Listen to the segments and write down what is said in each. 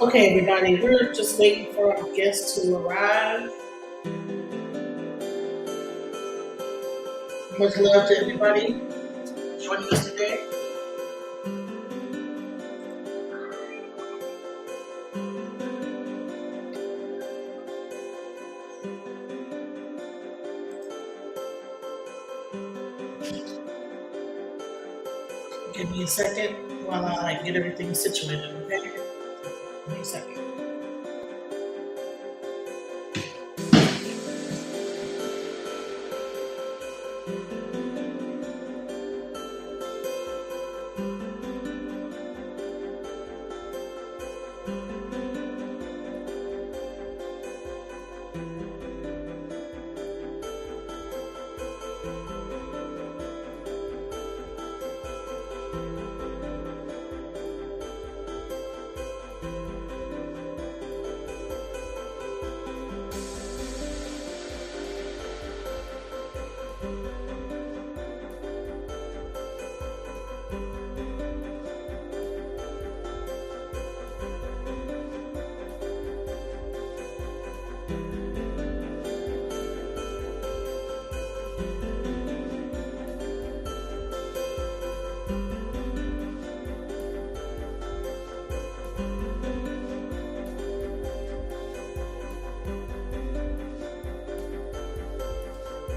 Okay, everybody, we're just waiting for our guests to arrive. Much love to everybody joining us today. Give me a second while I get everything situated, okay? Give me a second.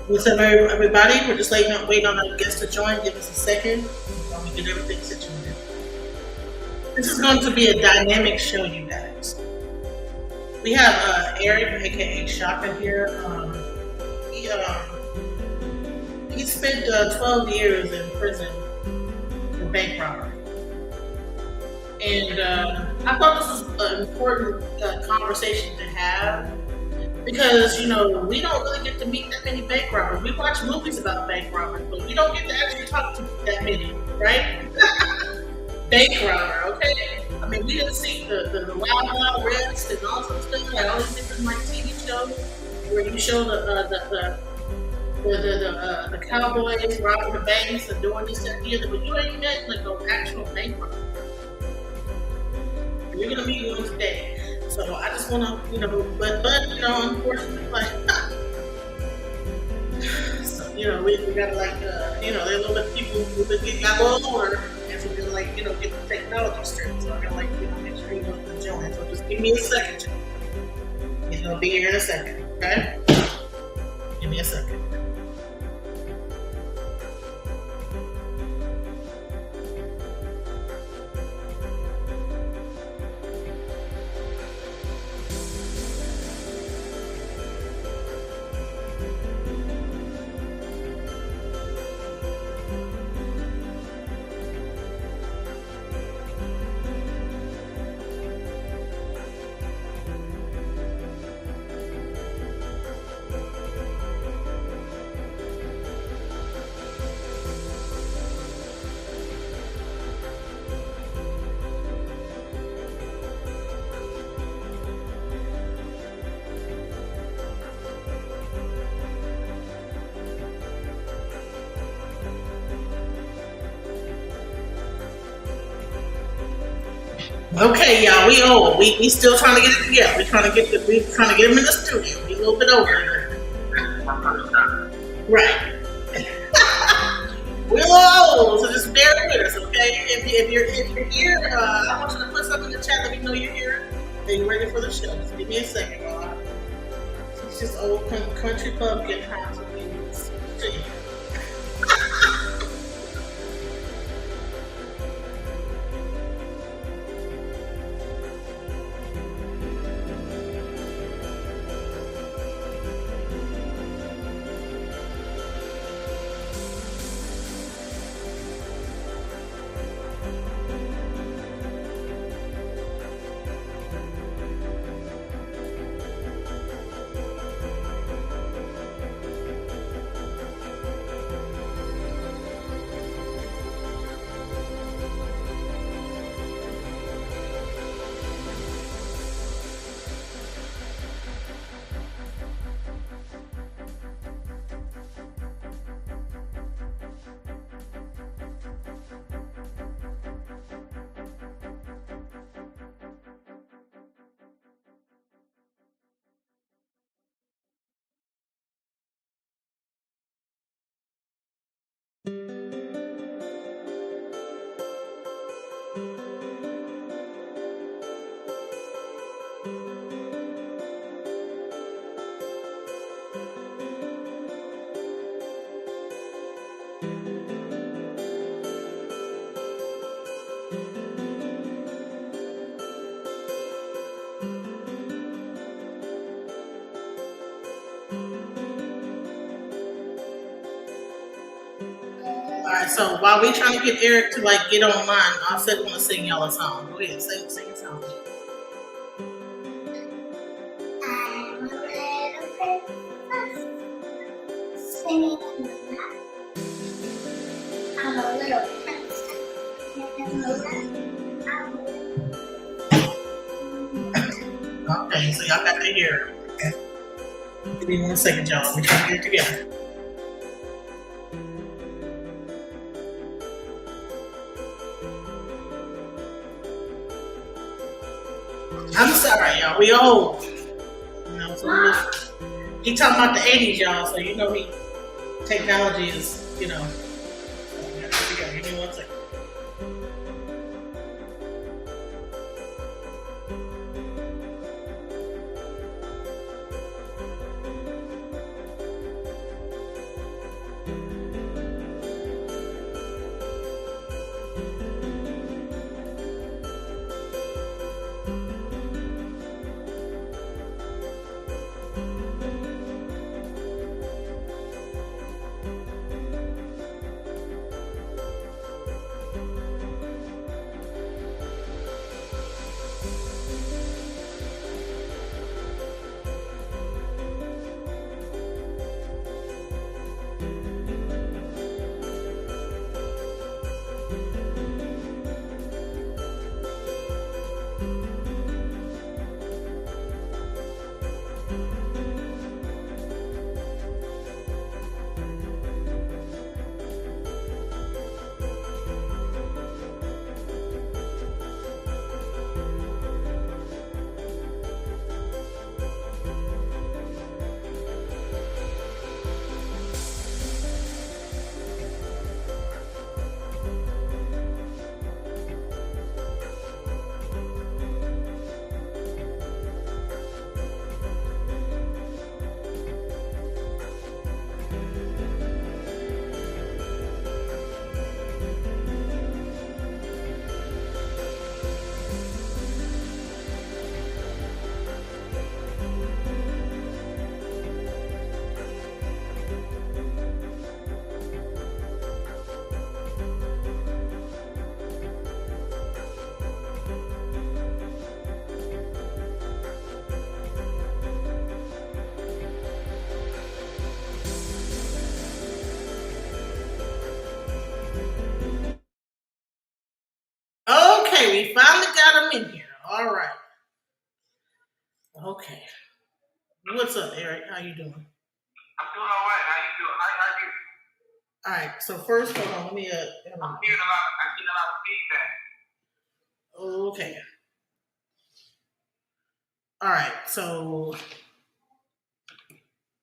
What's up, everybody? We're just waiting on our guests to join. Give us a second while we get everything situated. This is going to be a dynamic show, you guys. We have Eric, aka Shaka, here. He spent 12 years in prison for bank robbery. And I thought this was an important conversation to have. Because, we don't really get to meet that many bank robbers. We watch movies about bank robbers, but we don't get to actually talk to that many, right? Bank robber, okay? I mean, we didn't see the Wild Wild West and all sorts of stuff, like all these different TV shows where you show the cowboys robbing the banks and doing this and the other, but you ain't met like an actual bank robber. You're gonna meet one today. So I just want to, but unfortunately, like, so, we got like, there are a little bit of people who got a little older, and so we're like, get the technology straight. So I gotta make sure you know to join. So just give me a second. He's gonna be here in a second, okay? Give me a second. Okay, y'all, we old. We still trying to get it together. We trying to get them in the studio. We a little bit older. Right. We're a little old, so just bear with us, okay? If you're here, I want you to put something in the chat. Let me know you're here and you're ready for the show. Just give me a second, y'all. It's just old country pumpkin house of beans. All right. So while we trying to get Eric to like get online, I said want to sing y'all a song. Go ahead, sing a song. I'm a little princess singing in the night. I'm a little princess in the night. Okay, so y'all got to hear it. Okay. Give me 1 second, y'all. We're trying to get it together. I'm sorry, y'all. We old. You know, so he talking about the 80s, y'all. So you know technology is, you know. So we gotta get it together. Give me 1 second. Okay, we finally got him in here. All right. Okay. What's up, Eric? How you doing? I'm doing all right. How you doing? How you? All right. So first, hold on. Let me. I'm getting a lot of feedback. Okay. All right. So.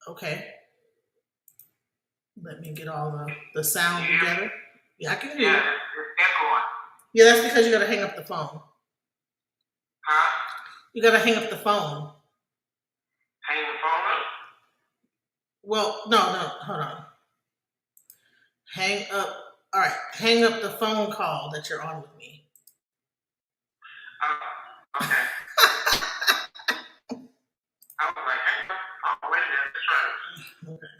Okay. Let me get all the sound together. Yeah, I can hear you. Yeah, it's echoing. Yeah, that's because you got to hang up the phone. Huh? You got to hang up the phone. Hang the phone up? Well, no, hold on. Hang up. All right, hang up the phone call that you're on with me. Okay. I was like, hang up. Oh, wait a minute. Let's try it. Okay.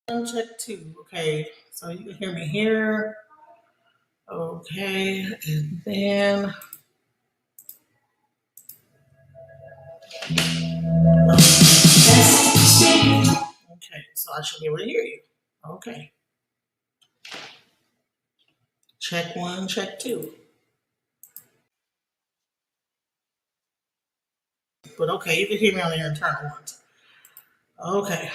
Check two. Okay, so you can hear me here. Okay, and then okay, so I should be able to hear you. Okay, check one, check two. But okay, you can hear me on the internal ones. Okay,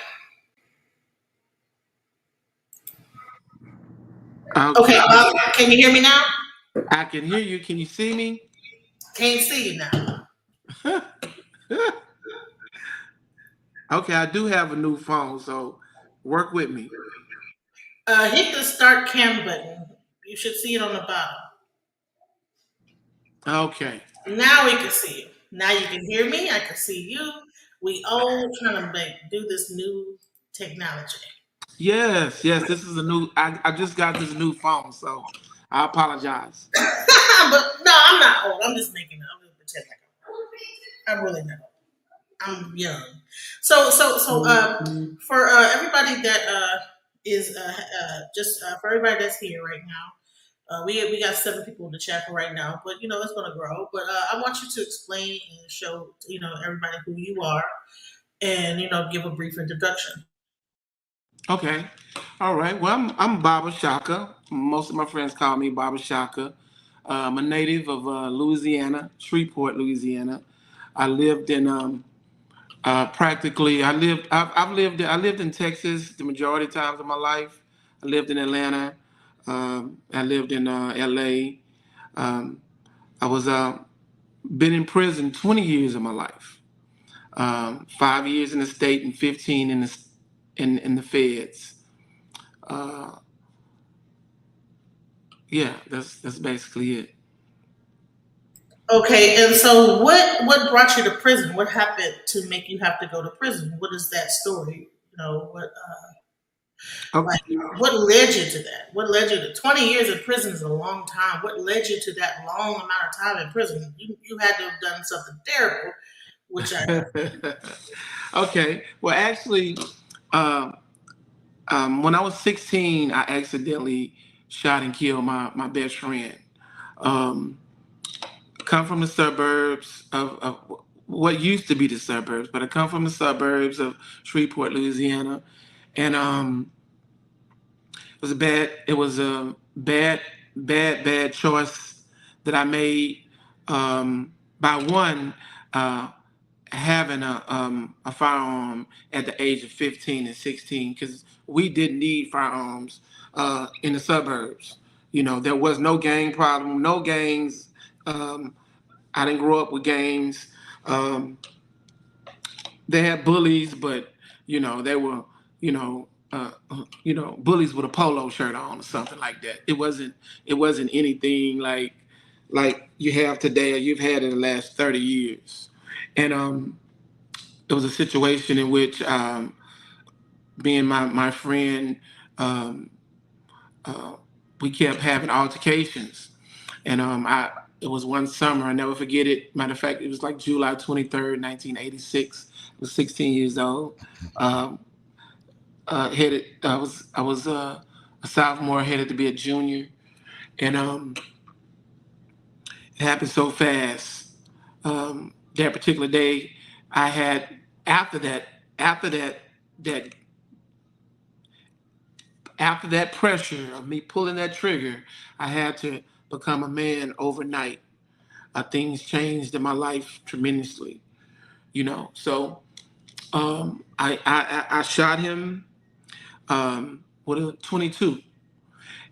okay. Okay. Can you hear me now? I can hear you. Can you see me? Can't see you now. Okay, I do have a new phone, so work with me. Hit the start cam button. You should see it on the bottom. Okay. Now we can see you. Now you can hear me. I can see you. We all trying to do this new technology. Yes, yes. This is a new. I just got this new phone, so I apologize. But no, I'm not old. I'm just making it. I'm just pretend like I'm really not old. I'm young. For everybody that is just for everybody that's here right now, we got 7 people in the chat for right now, but it's going to grow. But I want you to explain and show everybody who you are, and give a brief introduction. Okay. All right. Well, I'm Baba Shaka. Most of my friends call me Baba Shaka. I'm a native of Louisiana, Shreveport, Louisiana. I lived in practically. I lived in Texas the majority of times of my life. I lived in Atlanta. I lived in L.A. Um, I was been in prison 20 years of my life. 5 years in the state and 15 in the feds. Uh, yeah, that's basically it. Okay, and so what brought you to prison? What happened to make you have to go to prison? What is that story? Like Okay. what led you to that? What led you to 20 years in prison is a long time. What led you to that long amount of time in prison? You had to have done something terrible, which I Okay. Well, actually, um, when I was 16, I accidentally shot and killed my best friend. Um, come from the suburbs of what used to be the suburbs, but I come from the suburbs of Shreveport, Louisiana, and it was a bad choice that I made by one having a firearm at the age of 15 and 16 because we didn't need firearms in the suburbs. There was no gang problem, no gangs. Um, I didn't grow up with gangs. Um, they had bullies, but they were bullies with a polo shirt on or something like that. It wasn't anything like you have today or you've had in the last 30 years. And it was a situation in which me and my friend um, uh, we kept having altercations. And it was one summer, I never forget it. Matter of fact, it was like July 23rd, 1986. I was 16 years old. Um, headed, I was a sophomore, headed to be a junior, and it happened so fast. That particular day, I had after that, after that, that after that pressure of me pulling that trigger, I had to become a man overnight. Things changed in my life tremendously. So I shot him with a 22,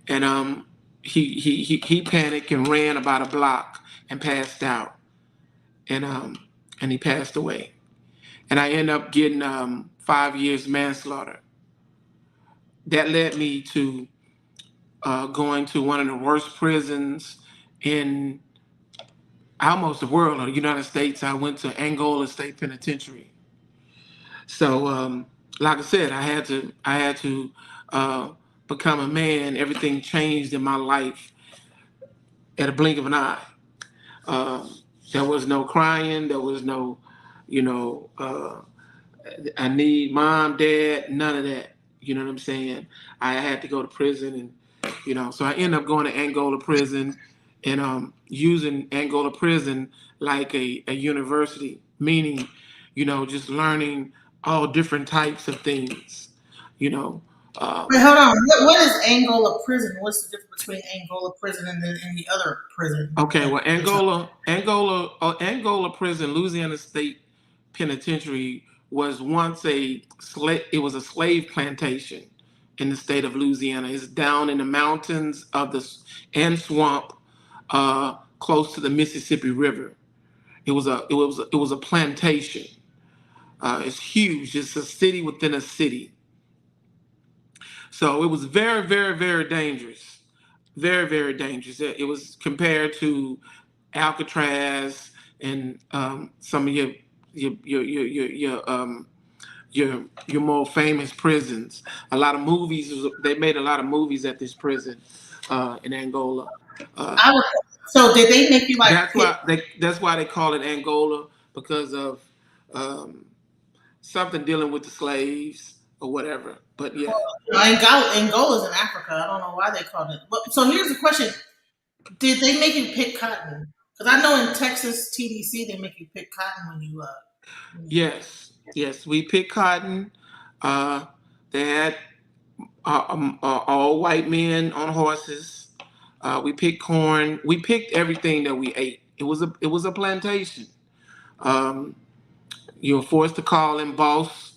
and he panicked and ran about a block and passed out, and he passed away, and I ended up getting 5 years manslaughter. That led me to going to one of the worst prisons in almost the world or the United States. I went to Angola State Penitentiary. So, like I said, I had to uh, become a man. Everything changed in my life at a blink of an eye. Uh, there was no crying. There was no, you know, I need mom, dad, none of that. You know what I'm saying? I had to go to prison, and so I ended up going to Angola prison, and using Angola prison like a university, meaning, just learning all different types of things. You know, Wait, hold on. What is Angola prison? What's the difference between Angola prison and the other prison? Okay, well, Angola prison, Louisiana State Penitentiary was once a slave. It was a slave plantation in the state of Louisiana. It's down in the mountains of and swamp, close to the Mississippi River. It was a plantation. It's huge. It's a city within a city. So it was very, very, very dangerous. Very, very dangerous. It was compared to Alcatraz and some of your more famous prisons. A lot of movies. They made a lot of movies at this prison in Angola. I was, so did they make you like That's pick? why they call it Angola, because of um, something dealing with the slaves or whatever. But yeah. Angola's in Africa. I don't know why they called it. But so here's the question: did they make you pick cotton? Because I know in Texas TDC they make you pick cotton when you. Yes, we picked cotton. Uh, they had all white men on horses. We picked corn. We picked everything that we ate. It was a plantation. Um, you were forced to call him boss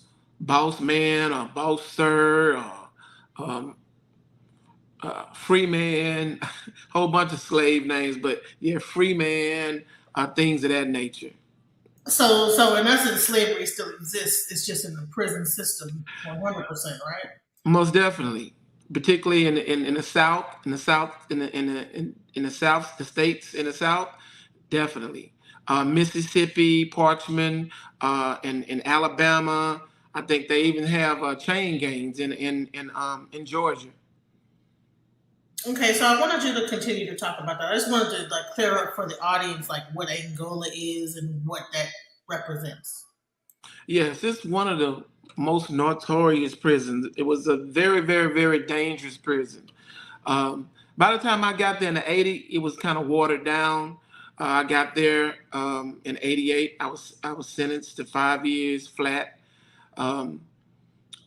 man, or boss sir, or free man, whole bunch of slave names. But yeah, free man, things of that nature. So in essence, slavery still exists. It's just in the prison system, 100%, right? Most definitely, particularly in the South, in the South, the states in the South, definitely. Mississippi, Parchman, in Alabama. I think they even have chain gangs in Georgia. Okay, so I wanted you to continue to talk about that. I just wanted to like clear up for the audience like what Angola is and what that represents. Yes, it's one of the most notorious prisons. It was a very, very, very dangerous prison. By the time I got there in the '80s, it was kind of watered down. I got there in '88. I was sentenced to 5 years flat, um,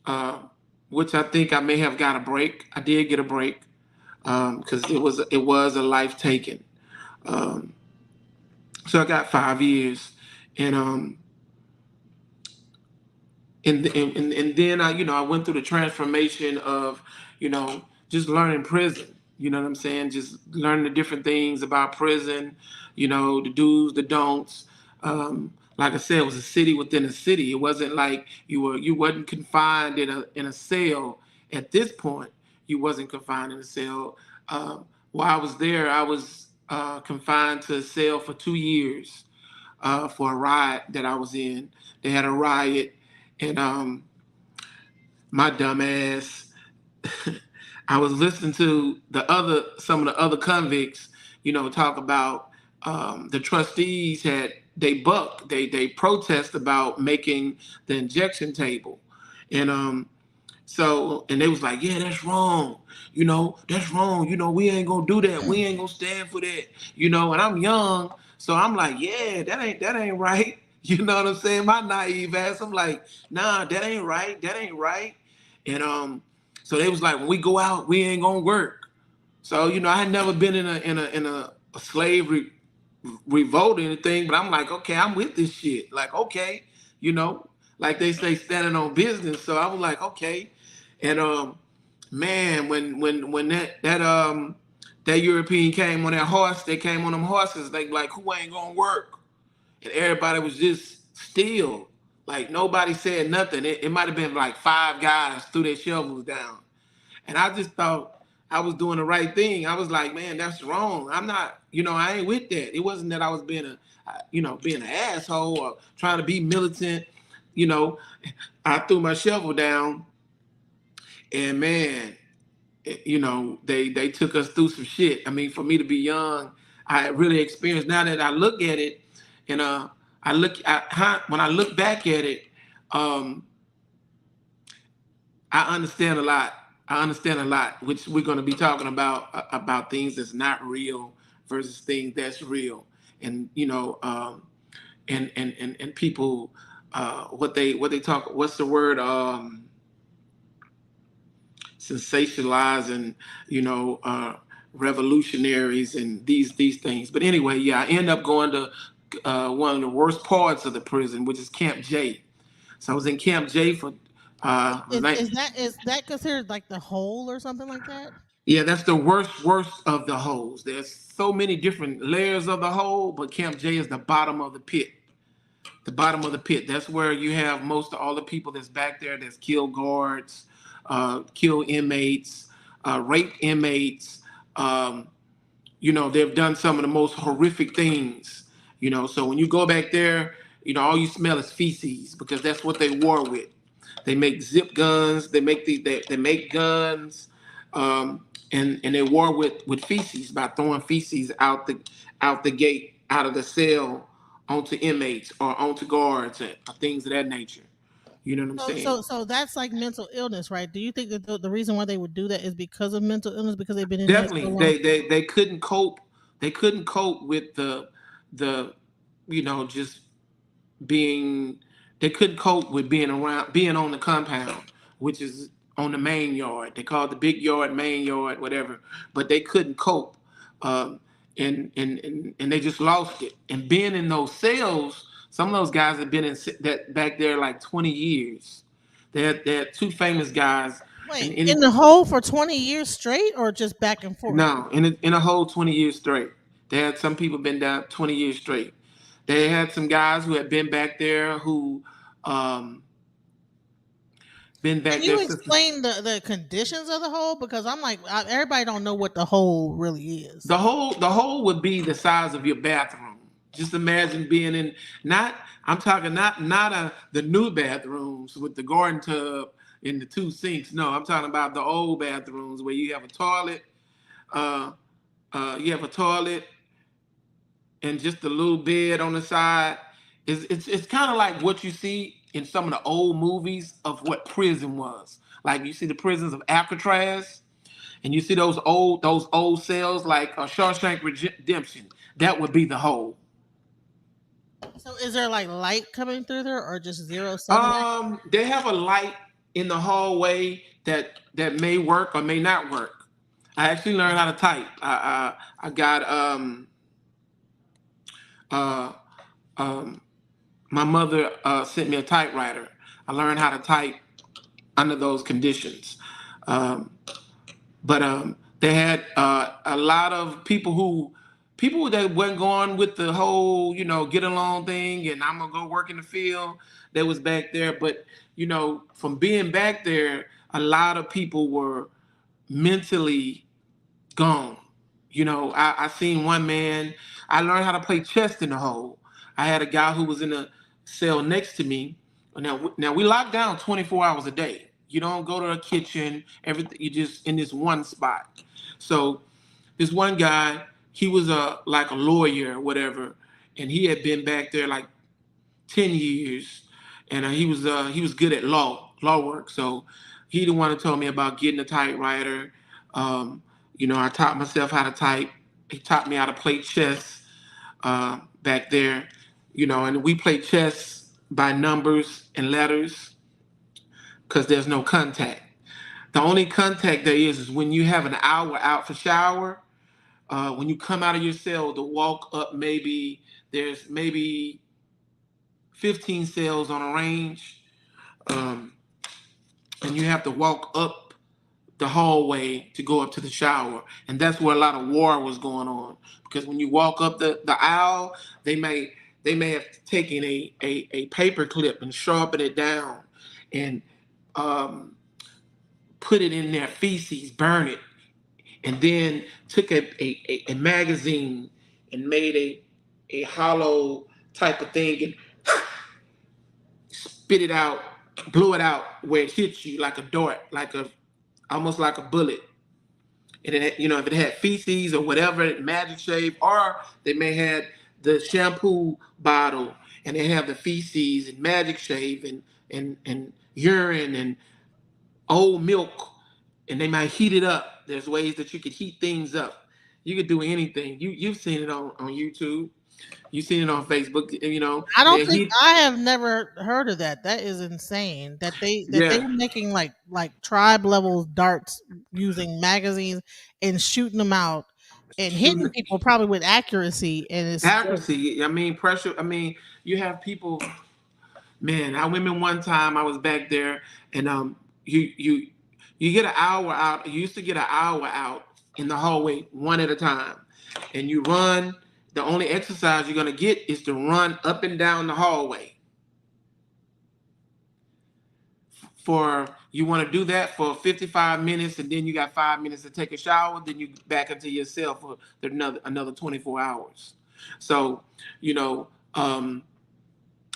uh, which I think I may have got a break. I did get a break because it was a life taken. Um, so I got 5 years, and and then I went through the transformation of just learning prison. You know what I'm saying? Just learning the different things about prison. The do's, the don'ts. Like I said, it was a city within a city. It wasn't like you wasn't confined in a cell. At this point, you wasn't confined in a cell. While I was there, I was confined to a cell for 2 years for a riot that I was in. They had a riot, and my dumb ass, I was listening to some of the other convicts, talk about the trustees they protest about making the injection table, and and they was like, yeah, that's wrong. That's wrong. We ain't gonna do that. We ain't gonna stand for that. And I'm young, so I'm like, yeah, that ain't right. You know what I'm saying? My naive ass, I'm like, nah, that ain't right. That ain't right. And so they was like, when we go out, we ain't gonna work. So I had never been in a slave revolt or anything, but I'm like, okay, I'm with this shit. Like, okay, you know, like they say, standing on business. So I was like, okay. And man, when that European came on that horse, they came on them horses, they like, who ain't gonna work? And everybody was just still. Like nobody said nothing. It might have been like 5 guys threw their shovels down. And I just thought I was doing the right thing. I was like, man, that's wrong. I'm not, I ain't with that. It wasn't that I was being an asshole or trying to be militant. You know, I threw my shovel down, and man, they took us through some shit. I mean, for me to be young, I really experienced. Now that I look at it, and when I look back at it, I understand a lot. I understand a lot, which we're going to be talking about things that's not real versus things that's real, and and people, what they talk. What's the word? Sensationalizing, you know, revolutionaries and these things. But anyway, yeah, I end up going to one of the worst parts of the prison, which is Camp J. So I was in Camp J for Is that considered like the hole or something like that? yeah, that's the worst of the holes. There's so many different layers of the hole, but Camp J is the bottom of the pit. The bottom of the pit. That's where you have most of all the people that's back there that's killed guards, killed inmates, raped inmates. Um, they've done some of the most horrific things. So when you go back there, all you smell is feces because that's what they war with. They make zip guns. They make guns, and they war with feces by throwing feces out the gate, out of the cell, onto inmates or onto guards and things of that nature. You know what I'm So saying? so so that's like mental illness, right? Do you think that the reason why they would do that is because of mental illness because they've been in there so Definitely, long? they couldn't cope. They couldn't cope with the just being they couldn't cope with being on the compound, which is on the main yard. They call it the big yard, main yard, whatever. But they couldn't cope, um, and they just lost it. And being in those cells, some of those guys have been in that back there like 20 years. They had two famous guys, and Wait, in the hole for 20 years straight or just back and forth? no, in a whole 20 years straight. They had some people been down 20 years straight. They had some guys who had been back there who um, been Can back there you since explain the conditions of the hole? Because I'm like, everybody don't know what the hole really is. the hole would be the size of your bathroom. Just imagine being in not I'm talking not the new bathrooms with the garden tub and the two sinks. No, I'm talking about the old bathrooms where you have a toilet, uh, and just a little bed on the side. It's kind of like what you see in some of the old movies of what prison was. Like you see the prisons of Alcatraz, and you see those old cells like Shawshank Redemption. That would be the hole. So is there like light coming through there or just zero sunlight? They have a light in the hallway that may work or may not work. I actually learned how to type. I got uh um my mother sent me a typewriter. I learned how to type under those conditions. Um, but they had a lot of people that wasn't going with the whole get along thing, and I'm gonna go work in the field. That was back there, but from being back there, a lot of people were mentally gone. I seen one man. I learned how to play chess in the hole. I had a guy who was in a cell next to me. Now we lock down 24 hours a day. You don't go to a kitchen. Everything you just in this one spot. So this one guy, he was like a lawyer or whatever, and he had been back there like 10 years, and he was good at law work. So he the one who told me about getting a typewriter. Um, I taught myself how to type. He taught me how to play chess back there. And we play chess by numbers and letters because there's no contact. The only contact there is when you have an hour out for shower. When you come out of your cell to walk up, there's maybe 15 cells on a range, um, and you have to walk up the hallway to go up to the shower, and that's where a lot of war was going on. Because when you walk up the aisle, they may have taken a paper clip and sharpened it down, and um, put it in their feces, burn it, and then took a magazine and made a hollow type of thing and spit it out, blew it out where it hits you like a dart, almost like a bullet. And if it had feces or whatever, magic shave, or they may had the shampoo bottle and they have the feces and magic shave and urine and old milk, and they might heat it up. There's ways that you could heat things up. You could do anything. You've seen it on YouTube. You've seen it on Facebook. I don't They think heat. I have never heard of that. That is insane. That they Yeah, were making like tribe level darts using magazines and shooting them out and hitting shooting people probably with accuracy. And it's accuracy. I mean pressure. I mean you have people. Man, I remember one time I was back there, and you get an hour out. You used to get an hour out in the hallway one at a time, and you run. The only exercise you're gonna get is to run up and down the hallway. For you want to do that for 55 minutes, and then you got 5 minutes to take a shower. Then you back into your cell for another 24 hours. So, you know,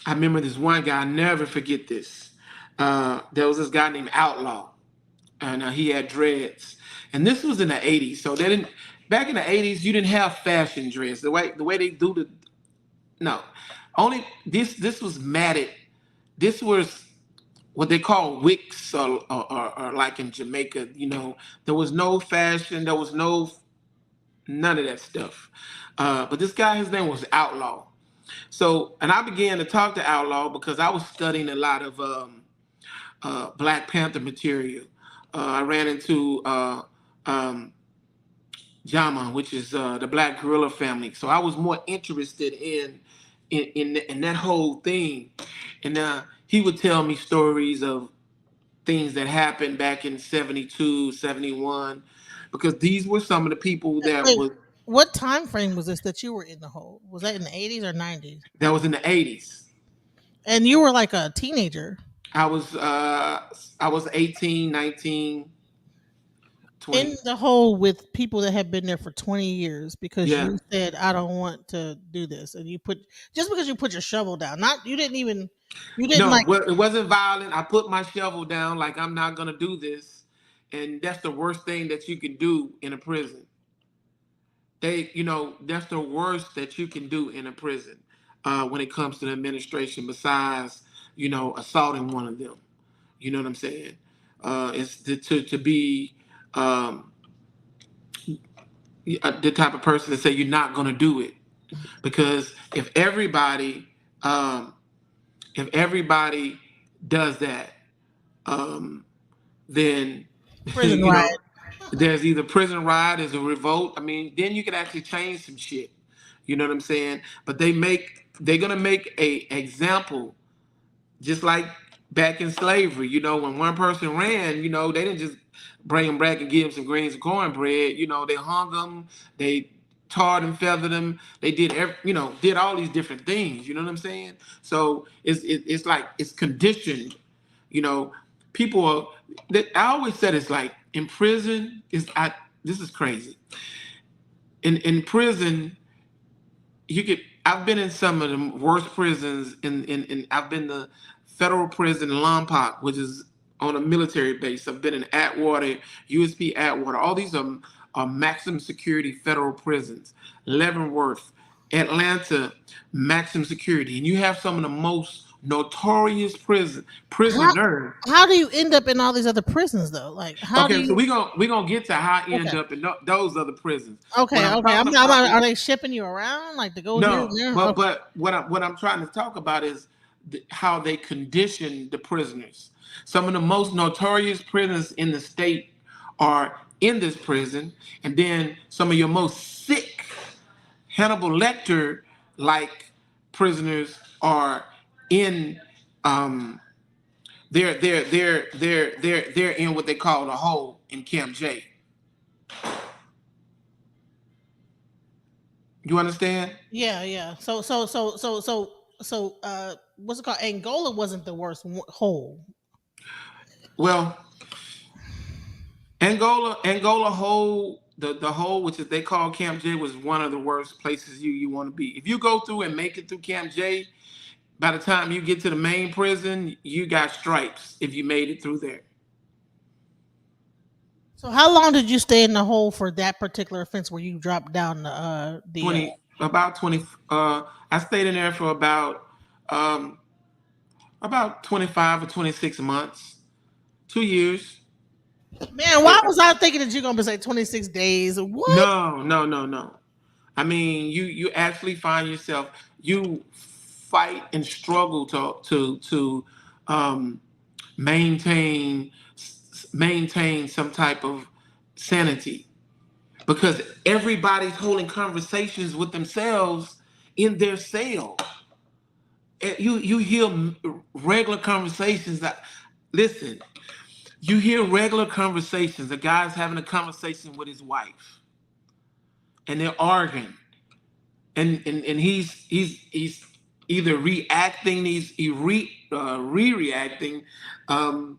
I remember this one guy. I never forget this. There was this guy named Outlaw, and he had dreads. And this was in the '80s. So they didn't. Back in the '80s, you didn't have fashion dreads. The way they do the no, only this was matted. This was what they call wicks, or like in Jamaica. There was no fashion. There was none of that stuff. But this guy, his name was Outlaw. So, and I began to talk to Outlaw because I was studying a lot of Black Panther material. I ran into um, Jama, which is the Black Gorilla family. So I was more interested in that whole thing. And he would tell me stories of things that happened back in 72, 71, because these were some of the people wait, what time frame was this that you were in the hole? Was that in the 80s or 90s? that was in the '80s. And you were like a teenager I was 18, 19, in 20. the hole with people that have been there for 20 years because Yeah. you said I don't want to do this, and you put just because you put your shovel down, not you didn't No, like. well, it wasn't violent. I put my shovel down like I'm not gonna do this, and that's the worst thing that you can do in a prison. That's the worst that you can do in a prison when it comes to the administration. Besides, assaulting one of them. You know what I'm saying? It's to be um, the type of person to say you're not gonna do it, because um, if everybody does that, um, then Prison ride. there's either prison riot, there's a revolt. I mean, then you can actually change some shit. You know what I'm saying? But they're gonna make a example, just like back in slavery. When one person ran, they didn't just bring him back and give him some greens and cornbread. They hung them, they tarred and feathered them. They did all these different things. You know what I'm saying? So it's like it's conditioned. You know, people are. I always said it's like in prison is I. This is crazy. In prison, you could. I've been in some of the worst prisons. I've been the federal prison in Lompoc, which is on a military base. I've been in Atwater, USP Atwater. All these are maximum security federal prisons. Leavenworth, Atlanta, maximum security, and you have some of the most notorious How prisoners. how do you end up in all these other prisons though? Like how do Okay, so you? we gonna get to how I end Okay, up in those other prisons. What okay, I'm okay. talking I'm about not, is are they shipping you around like to go here and no, there? Okay. but what I'm trying to talk about is how they condition the prisoners. Some of the most notorious prisoners in the state are in this prison, and then some of your most sick Hannibal Lecter like prisoners are in um they're in what they call the hole in Camp J. You understand? Yeah, yeah. So, what's it called? Angola wasn't the worst hole. Well, Angola hole, the hole which is they call Camp J, was one of the worst places you want to be. If you go through and make it through Camp J, by the time you get to the main prison, you got stripes if you made it through there. So, how long did you stay in the hole for that particular offense where you dropped down the 20 I stayed in there for um about 25 or 26 months. 2 years. Man, Yeah. why was I thinking that you're gonna say 26 days? What? No, no, no, no. I mean, you actually find yourself, you fight and struggle to um, maintain maintain some type of sanity, because everybody's holding conversations with themselves in their cell. You hear regular conversations that, listen, you hear regular conversations. A guy's having a conversation with his wife, and they're arguing, and he's either reacting, re-reacting, um,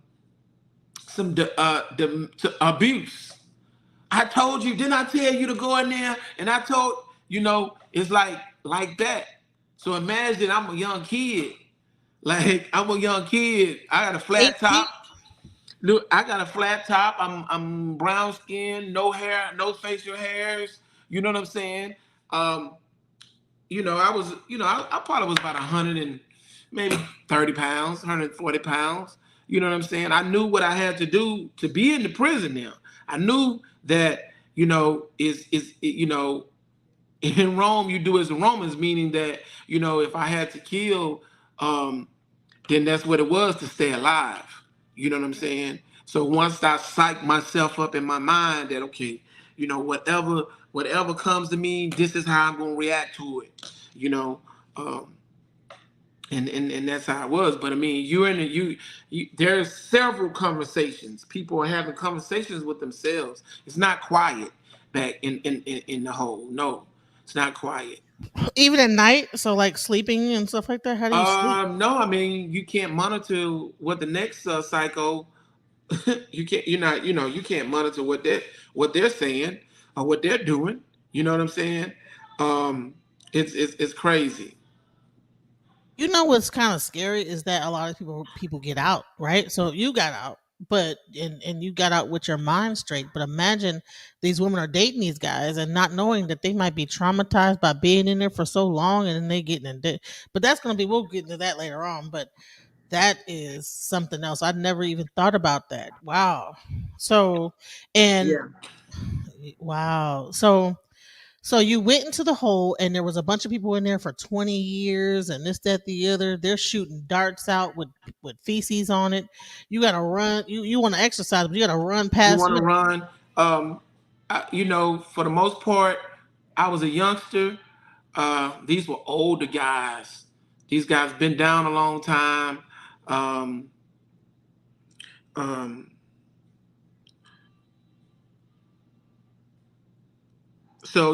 to abuse. I told you, didn't I tell you to go in there? And I told, it's like that. So imagine I'm a young kid. Like, I'm a young kid. I got a flat 18? top. Look, I got a flat top. I'm brown skin, no hair, no facial hairs. You know what I'm saying? Um, I was, I probably was about 100 and maybe 30 pounds, 140 pounds. You know what I'm saying? I knew what I had to do to be in the prison now. I knew that, in Rome, you do as the Romans, meaning that, if I had to kill, um, then that's what it was to stay alive. You know what I'm saying? So once I psych myself up in my mind that, okay, whatever comes to me, this is how I'm gonna react to it. You know, um, and that's how it was. But I mean, there's several conversations. People are having conversations with themselves. It's not quiet back in the hole. No, it's not quiet. Even at night, so like sleeping and stuff like that. How do you sleep? No, I mean, you can't monitor what the next psycho. You can't. You're not. You can't monitor what they're saying or what they're doing. You know what I'm saying? Um, it's crazy. You know what's kind of scary is that a lot of people get out, right? So you got out, but and you got out with your mind straight. But imagine these women are dating these guys and not knowing that they might be traumatized by being in there for so long, and then they getting in debt. But that's gonna be, we'll get into that later on. But that is something else. I never even thought about that. Wow. So and Yeah. wow. So you went into the hole and there was a bunch of people in there for 20 years and this, that, the other. They're shooting darts out with feces on it. You gotta run. You want to exercise, but you gotta run You past. want to run. For the most part, I was a youngster. These were older guys. These guys been down a long time. Um, um, so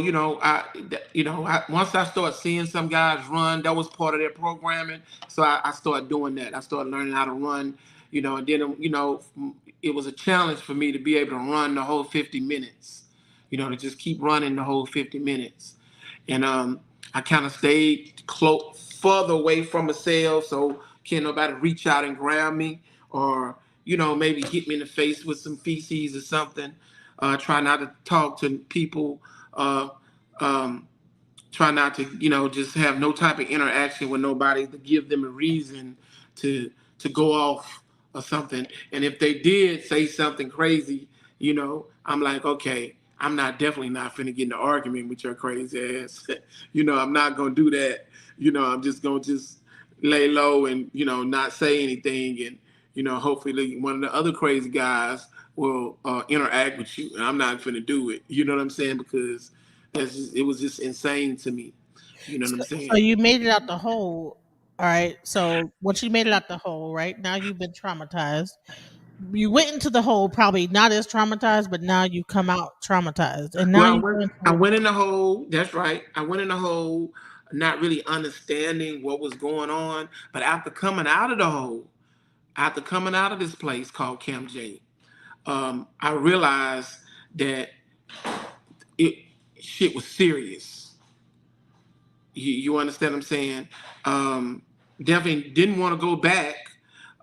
once I started seeing some guys run, that was part of their programming. So I started doing that. I started learning how to run. And then it was a challenge for me to be able to run the whole 50 minutes. To just keep running the whole 50 minutes. And I kind of stayed further away from the cell, so can't nobody reach out and grab me, or maybe hit me in the face with some feces or something. Try not to talk to people. Uh, um, Try not to just have no type of interaction with nobody to give them a reason to go off or something. And if they did say something crazy, I'm like, okay, I'm definitely not finna get in an argument with your crazy ass. I'm not gonna do that. I'm just gonna just lay low and not say anything, and hopefully one of the other crazy guys will interact with you, and I'm not finna do it. You know what I'm saying? Because it was just insane to me. You know what I'm So saying? you made it out the hole. All right. So once you made it out the hole, right now you've been traumatized. You went into the hole probably not as traumatized, but now you come out traumatized, and now Well, you go I into. went in the hole. That's right. I went in the hole, not really understanding what was going on. But after coming out of this place called Camp J, I realized that it shit was serious. You understand what I'm saying? Definitely didn't want to go back,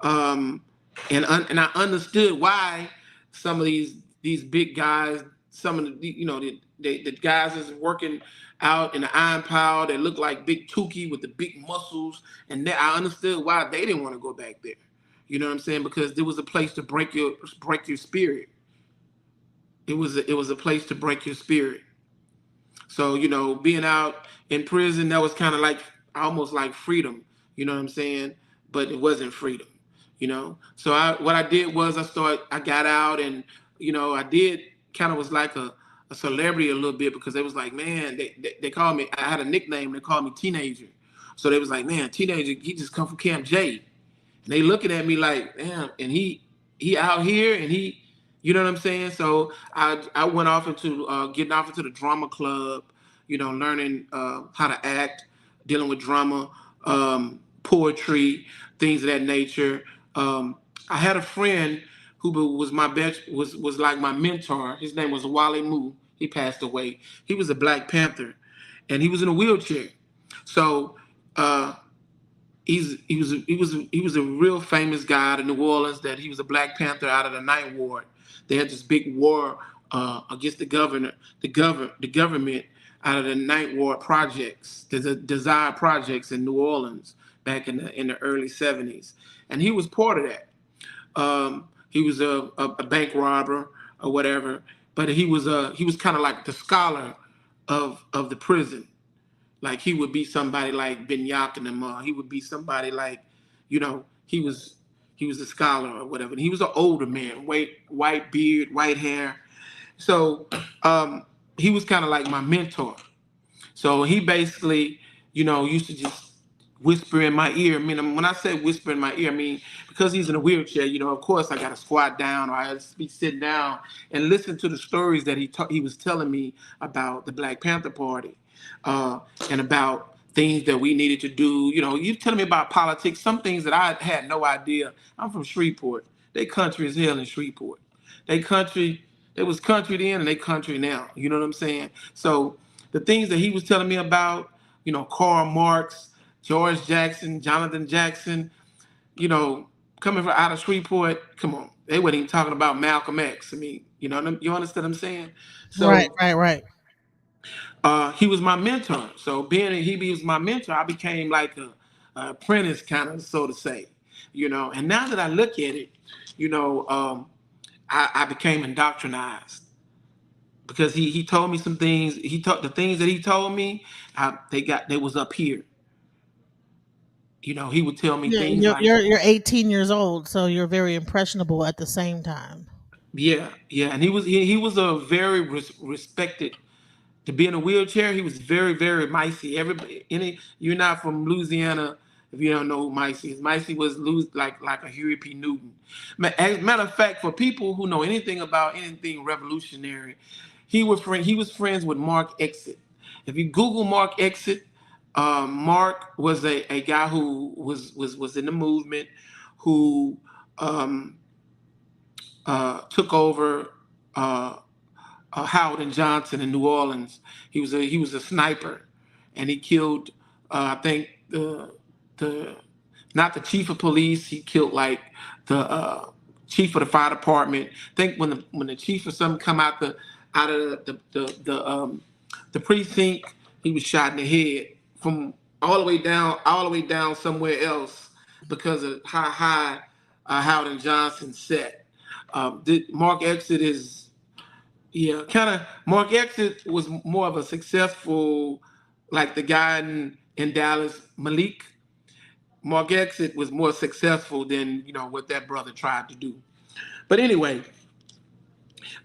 um, and I understood why some of these big guys, some of the guys that's working out in the iron pile that look like big Tukey with the big muscles, and I understood why they didn't want to go back there. You know what I'm saying? Because there was a place to break your spirit. It was a place to break your spirit. So, being out in prison, that was kind of like almost like freedom, you know what I'm saying? But it wasn't freedom, So what I did was I got out, and, I did kind of was like a celebrity a little bit, because they was like, man, they called me, I had a nickname, they called me Teenager. So they was like, man, Teenager, he just come from Camp J. And they looking at me like, damn, and he out here, and you know what I'm saying? So I went off into getting off into the drama club, learning how to act, dealing with drama, poetry, things of that nature. I had a friend who was my best, was like my mentor. His name was Wale Moo. He passed away. He was a Black Panther, and he was in a wheelchair. So he was a real famous guy in New Orleans. That he was a Black Panther out of the Ninth Ward. They had this big war against the government out of the Ninth Ward projects, the Desire projects in New Orleans back in the early '70s, and he was part of that. He was a bank robber or whatever, but he was kind of like the scholar of the prison. Like he would be somebody like Benyak and them. He would be somebody like, he was a scholar or whatever. And he was an older man, white beard, white hair. So he was kind of like my mentor. So he basically, used to just whisper in my ear. I mean, when I say whisper in my ear, I mean, because he's in a wheelchair, of course I got to squat down, or I had to be sitting down and listen to the stories that he was telling me about the Black Panther Party, and about things that we needed to do. You telling me about politics, some things that I had no idea. I'm from Shreveport. They country as hell in Shreveport. They was country then, and they country now. You know what I'm saying? So the things that he was telling me about, Karl Marx, George Jackson, Jonathan Jackson, coming from out of Shreveport, come on. They weren't even talking about Malcolm X. I mean, you understand what I'm saying? Right, So right. he was my mentor. So being he was my mentor, I became like a apprentice, kind of, so to say, And now that I look at it, I became indoctrinized, because he told me some things. The things that he told me, they was up here. He would tell me Yeah, things you're like, you're 18 years old, so you're very impressionable at the same time. yeah, and he was a very respected. To be in a wheelchair, he was very, very micey. You're not from Louisiana if you don't know who Micey is. Micey was like a Huey P. Newton. As a matter of fact, for people who know anything about anything revolutionary, he was friends with Mark Exit. If you Google Mark Exit, Mark was a guy who was in the movement, who um, took over Howard and Johnson in New Orleans. He was a sniper, and he killed I think the not the chief of police. He killed like the chief of the fire department. I think when the chief or something come out of the precinct, he was shot in the head from all the way down somewhere else, because of how high Howard and Johnson set. Mark Exit is, yeah, kind of. Mark Exit was more of a successful, like the guy in Dallas, Malik. Mark Exit was more successful than what that brother tried to do. But anyway,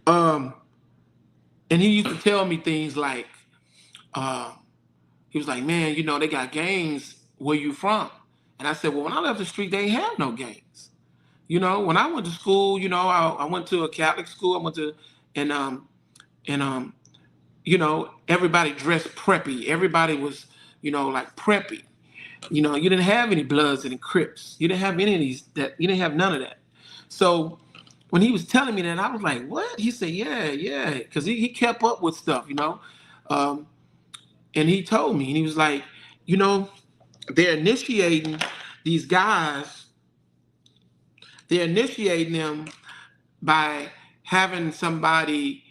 um, and he used to tell me things like, uh, he was like, man, they got gangs where you from, and I said, well, when I left the street, they ain't have no gangs. When I went to school, I went to a Catholic school. I went to and and everybody dressed preppy. Everybody was, like preppy. You didn't have any Bloods and Crips. You didn't have any of these. That you didn't have none of that. So when he was telling me that, I was like, "What?" He said, "Yeah," because he kept up with stuff. Um, and he told me, and he was like, you know, they're initiating these guys. They're initiating them by having somebody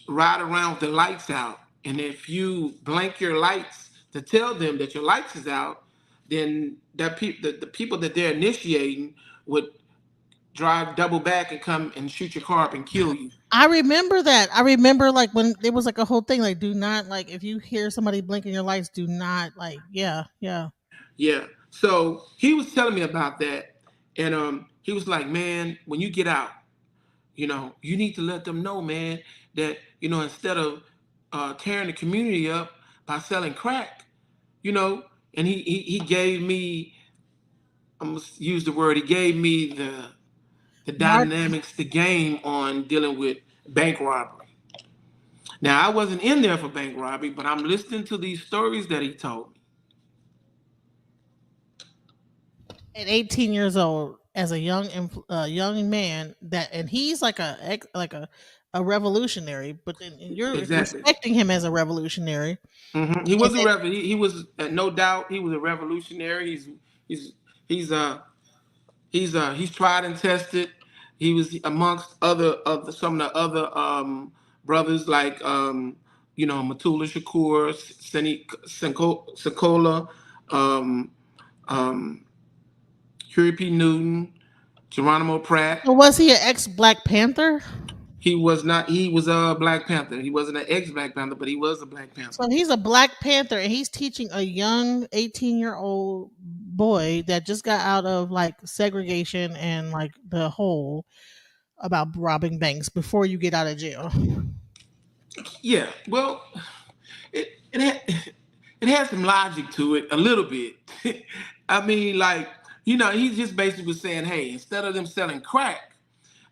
ride around with the lights out, and if you blank your lights to tell them that your lights is out, then the people that they're initiating would drive double back and come and shoot your car up and kill you. I remember that. I remember like when there was like a whole thing like do not like if you hear somebody blinking your lights, do not like yeah, yeah. Yeah. So he was telling me about that, and he was like, man, when you get out, you need to let them know, man, that instead of tearing the community up by selling crack, you know, and he gave me, I'm gonna use the word, he gave me the Mark dynamics, the game on dealing with bank robbery. Now I wasn't in there for bank robbery, but I'm listening to these stories that he told me. at 18 years old as a young man that and he's like a revolutionary, but then you're Exactly. respecting him as a revolutionary. He And was a then, he was no doubt he was a revolutionary. He's he's uh he's tried and tested. He was amongst other some of the other brothers like Matula Shakur, Sekola, um, um, Huey P. Newton, Geronimo Pratt. so was he an ex Black Panther? He was not. He was a Black Panther. He wasn't an ex Black Panther, but he was a Black Panther. So he's a Black Panther and he's teaching a young 18-year-old boy that just got out of like segregation and like the whole about robbing banks before you get out of jail. Yeah. Well, it it has some logic to it a little bit. I mean, like he just basically was saying, hey, instead of them selling crack,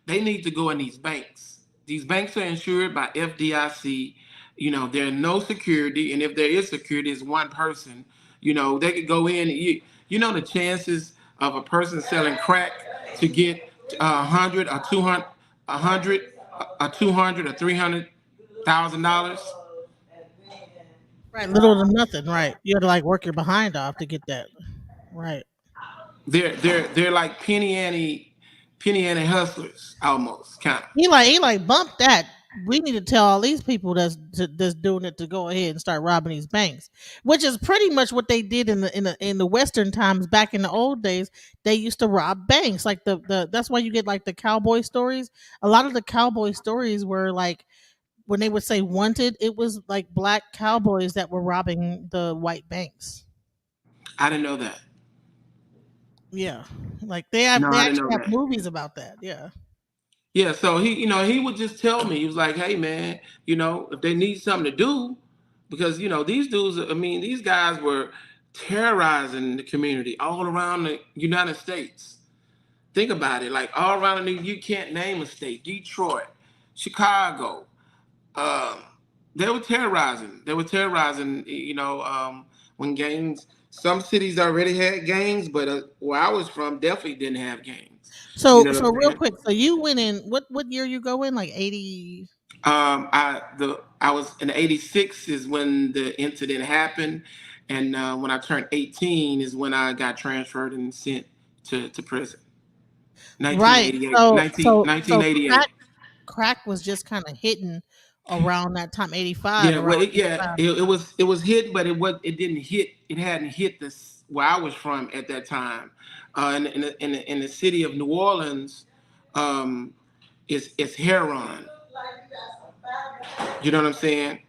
they need to go in these banks. These banks are insured by FDIC. There are no security, and if there is security, it's one person. They could go in. And the chances of a person selling crack to get 100 or 200, 100 or 200 or $300,000. Right, little to nothing, right. You had to like work your behind off to get that. Right. They're like penny ante hustlers almost kind of. He like bumped that. We need to tell all these people that's doing it to go ahead and start robbing these banks, which is pretty much what they did in the Western times back in the old days. They used to rob banks, like the that's why you get like the cowboy stories. A lot of the cowboy stories were like when they would say wanted, it was like black cowboys that were robbing the white banks. I didn't know that. Yeah, like No, they I didn't actually know have that. movies about that. Yeah. Yeah, so he would just tell me, he was like, hey man, if they need something to do, because these dudes, I mean, these guys were terrorizing the community all around the United States. Think about it, like all around you can't name a state, Detroit, Chicago. Um, they were terrorizing. They were terrorizing. When gangs. Some cities already had gangs, but where I was from, definitely didn't have gangs. You So know what so I'm real saying? quick, so you went in what year you go in? Like 80. I was in '86 is when the incident happened, and when I turned 18 is when I got transferred and sent to prison. Right. 1988. So 1988. crack was just kind of hitting around that time, 85, Yeah, around well, yeah, 85. it was hit, but it didn't hit. It hadn't hit this where I was from at that time. In the city of New Orleans, um, it's heroin. You know what I'm saying?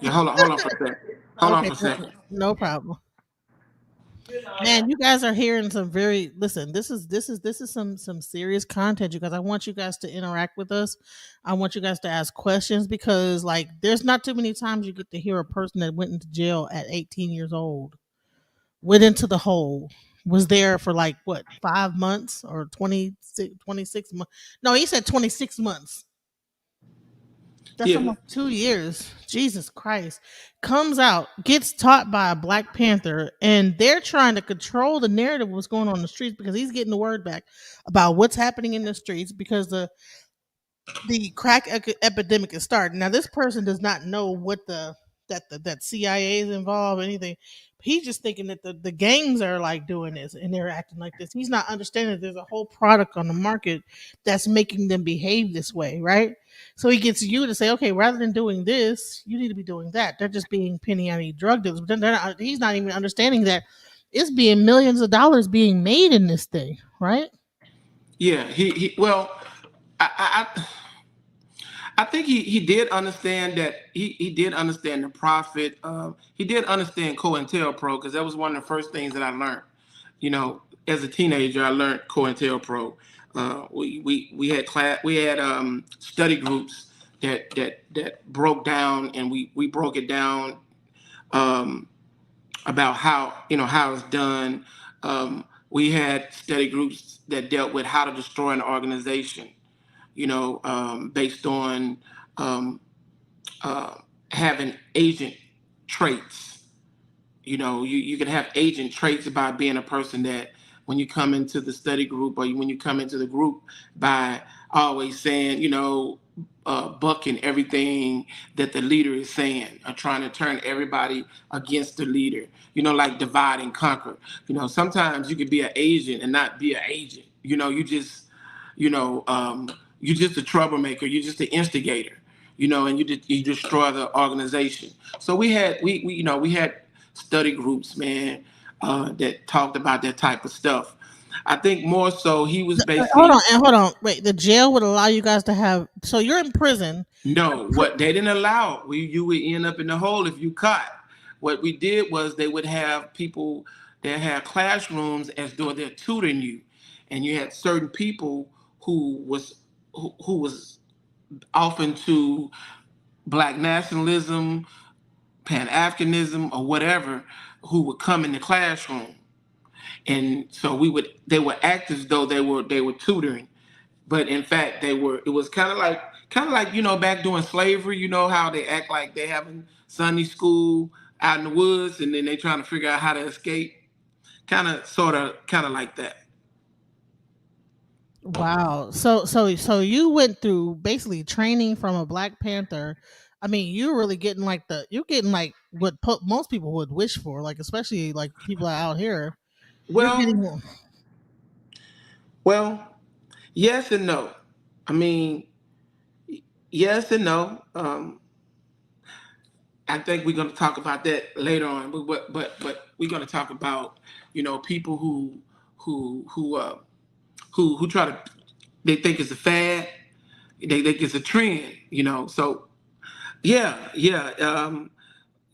Yeah, hold on for a second. Hold on Okay, for a second. no problem. Man, you guys are hearing some very listen. This is some serious content, you guys. I want you guys to interact with us. I want you guys to ask questions because like there's not too many times you get to hear a person that went into jail at 18 years old, went into the hole, was there for like what 5 months or 26 months. No, he said 26 months. That's Yeah, almost 2 years. Jesus Christ. Comes out, gets taught by a Black Panther, and they're trying to control the narrative of what's going on in the streets because he's getting the word back about what's happening in the streets because the crack epidemic is starting. Now, this person does not know what that CIA is involved, anything. He's just thinking that the gangs are like doing this and they're acting like this. He's not understanding that there's a whole product on the market that's making them behave this way, right? So he gets you to say, okay, rather than doing this, you need to be doing that. They're just being penny ante drug dealers. But then he's not even understanding that it's being millions of dollars being made in this thing, right? Yeah, he well, I I think he did understand that he did understand the profit. He did understand COINTELPRO because that was one of the first things that I learned. You know, as a teenager, I learned COINTELPRO. We had study groups that broke down, and we broke it down um, about how it's done. We had study groups that dealt with how to destroy an organization. Based on um, uh, having agent traits. You can have agent traits by being a person that when you come into the study group or when you come into the group by always saying, bucking everything that the leader is saying or trying to turn everybody against the leader, like divide and conquer. Sometimes you could be an agent and not be an agent. You know, um, you're just a troublemaker. You're just an instigator, and you destroy the organization. So we had study groups, man, that talked about that type of stuff. I think more so he was Hold on basically and hold on. Wait, the jail would allow you guys to have. So you're in prison. no, what they didn't allow. You would end up in the hole if you caught. What we did was they would have people that had classrooms as though they're tutoring you, and you had certain people who was often to black nationalism, Pan Africanism, or whatever, who would come in the classroom, and so they would act as though they were tutoring, but in fact it was kind of like back during slavery. How they act like they having Sunday school out in the woods, and then they trying to figure out how to escape, kind of like that. Wow. So you went through basically training from a Black Panther. I mean, you're really getting like you're getting like what most people would wish for, like especially like people out here. You're Well, getting well, yes and no. I mean, yes and no. I think we're going to talk about that later on, but we're going to talk about people who who try to, they think it's a fad, they think it's a trend. So yeah, yeah.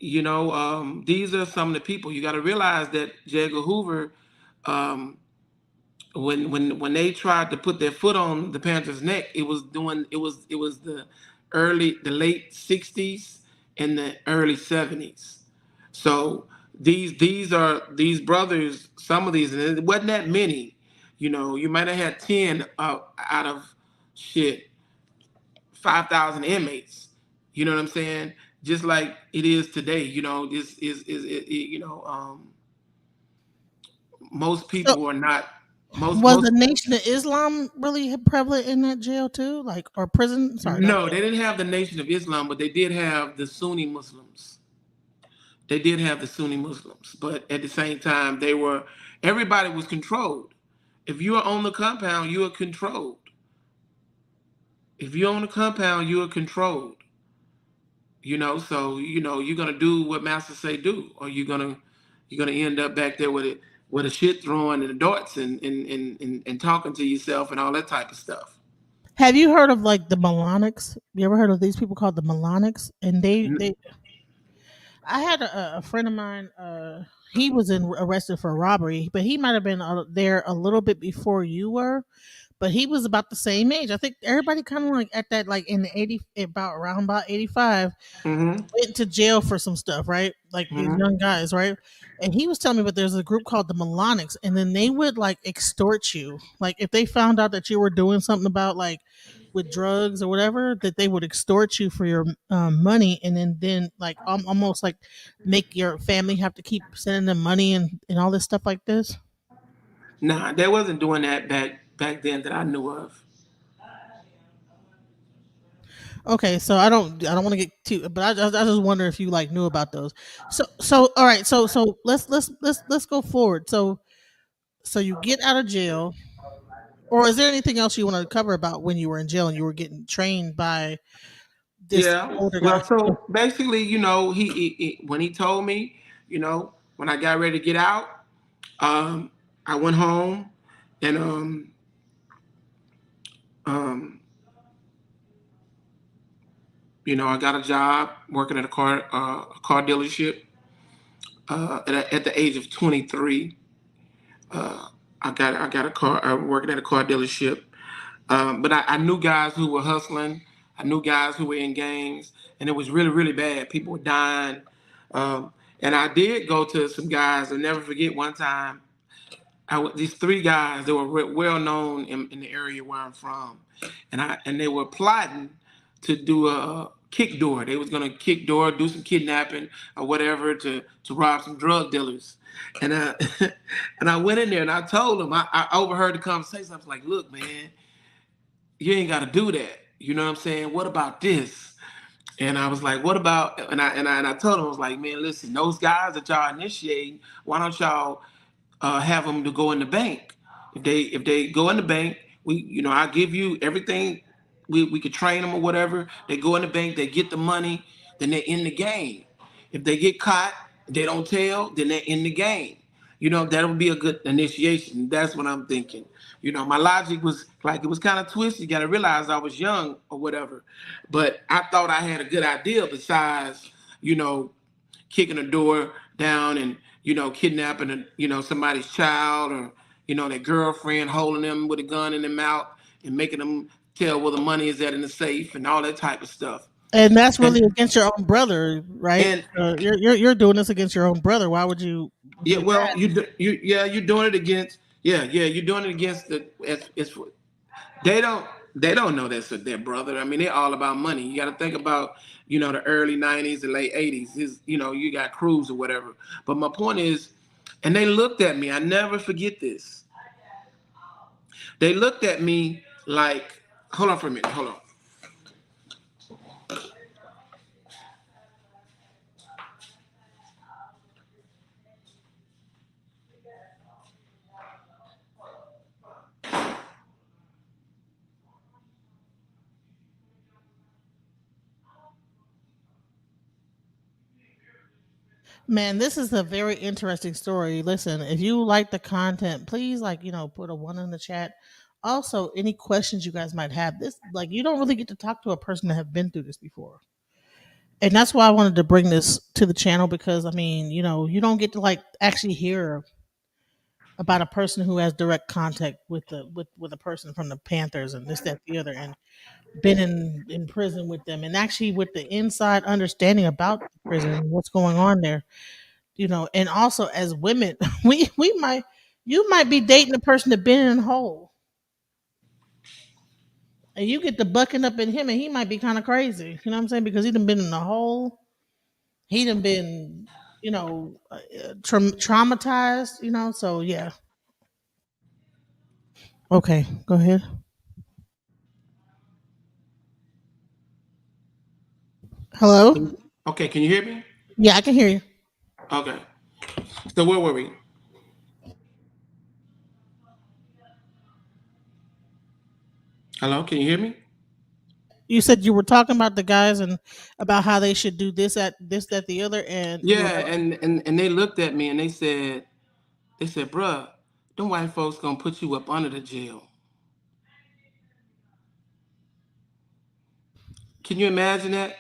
These are some of the people. You got to realize that J. Edgar Hoover, um, when they tried to put their foot on the Panthers' neck, it was the late '60s and the early '70s. So these brothers, some of these, and it wasn't that many. You might have had 10 out of shit 5,000 inmates. You know what I'm saying? Just like it is today. This most so people are not was most the Nation of Islam really prevalent in that jail too, like or prison? Sorry, not No, jail. they didn't have the Nation of Islam, but they did have the Sunni Muslims. They did have the Sunni Muslims, but at the same time, everybody was controlled. If you are on the compound, you are controlled. If you're on the compound, you are controlled. So you're gonna do what Master say do, or you're gonna end up back there with a shit throwing and the darts and talking to yourself and all that type of stuff. Have you heard of like the Melanics? You ever heard of these people called the Melanics? And they I had a friend of mine. He was arrested for robbery, but he might have been there a little bit before you were. But he was about the same age. I think everybody kind of like at that like in the 80 about around about 85 Mm-hmm. went to jail for some stuff, right? Like these Mm-hmm. young guys, right? And he was telling me, but there's a group called the Melanics, and then they would like extort you. Like if they found out that you were doing something about like with drugs or whatever, that they would extort you for your money, and then like almost like make your family have to keep sending them money and all this stuff like this. Nah, they wasn't doing that back then that I knew of. Okay, so I don't want to get too, but I just wonder if you like knew about those. So all right, so let's go forward. So you get out of jail, or is there anything else you want to cover about when you were in jail and you were getting trained by this Yeah. older guy? Well, so basically, when he told me, when I got ready to get out, Um, I went home and um, I got a job working at a car dealership. At the age of 23, I got a car working at a car dealership. But I knew guys who were hustling. I knew guys who were in gangs, and it was really, really bad. People were dying. And I did go to some guys. I'll never forget one time. These three guys, they were well known in the area where I'm from, and they were plotting to do a kick door. They was gonna kick door, do some kidnapping or whatever to rob some drug dealers. And and I went in there and I told them, I overheard the conversation. I was like, look, man, you ain't got to do that. You know what I'm saying? What about this? And I was like, what about? And I told him, I was like, man, listen, those guys that y'all initiating, why don't y'all have them to go in the bank? If they go in the bank, I give you everything. We could train them or whatever. They go in the bank, they get the money, then they're in the game. If they get caught, they don't tell, then they're in the game. That would be a good initiation. That's what I'm thinking. My logic was like, it was kind of twisted. You got to realize I was young or whatever, but I thought I had a good idea. Besides, you know, kicking a door down and kidnapping somebody's child, or their girlfriend, holding them with a gun in their mouth and making them tell where the money is at in the safe and all that type of stuff. And that's And really against your own brother, right? and You're doing this against your own brother. Why would you yeah, do well, that? you're doing it against, you're doing it against it's they don't know that's their brother. I mean, they're all about money. You got to think about the early '90s and late '80s. You got crews or whatever. But my point is, and they looked at me. I never forget this. They looked at me like, hold on for a minute, hold on. Man, this is a very interesting story. Listen, if you like the content, please put a one in the chat. Also, any questions you guys might have. This you don't really get to talk to a person that have been through this before. And that's why I wanted to bring this to the channel because I mean, you don't get to actually hear about a person who has direct contact with with a person from the Panthers and this, that, the other, and been in prison with them and actually with the inside understanding about the prison and what's going on there. And also as women, we might you might be dating a person that been in a hole, and you get to bucking up in him, and he might be kind of crazy. You know what I'm saying? Because he done been in a hole, he done been, traumatized. So yeah. Okay, go ahead. Hello. Okay, can you hear me? Yeah, I can hear you. Okay. So where were we? Hello, can you hear me? You said you were talking about the guys and about how they should do this, at this, that, the other, and you were Yeah, and they looked at me and they said, bruh, them white folks gonna put you up under the jail. Can you imagine that?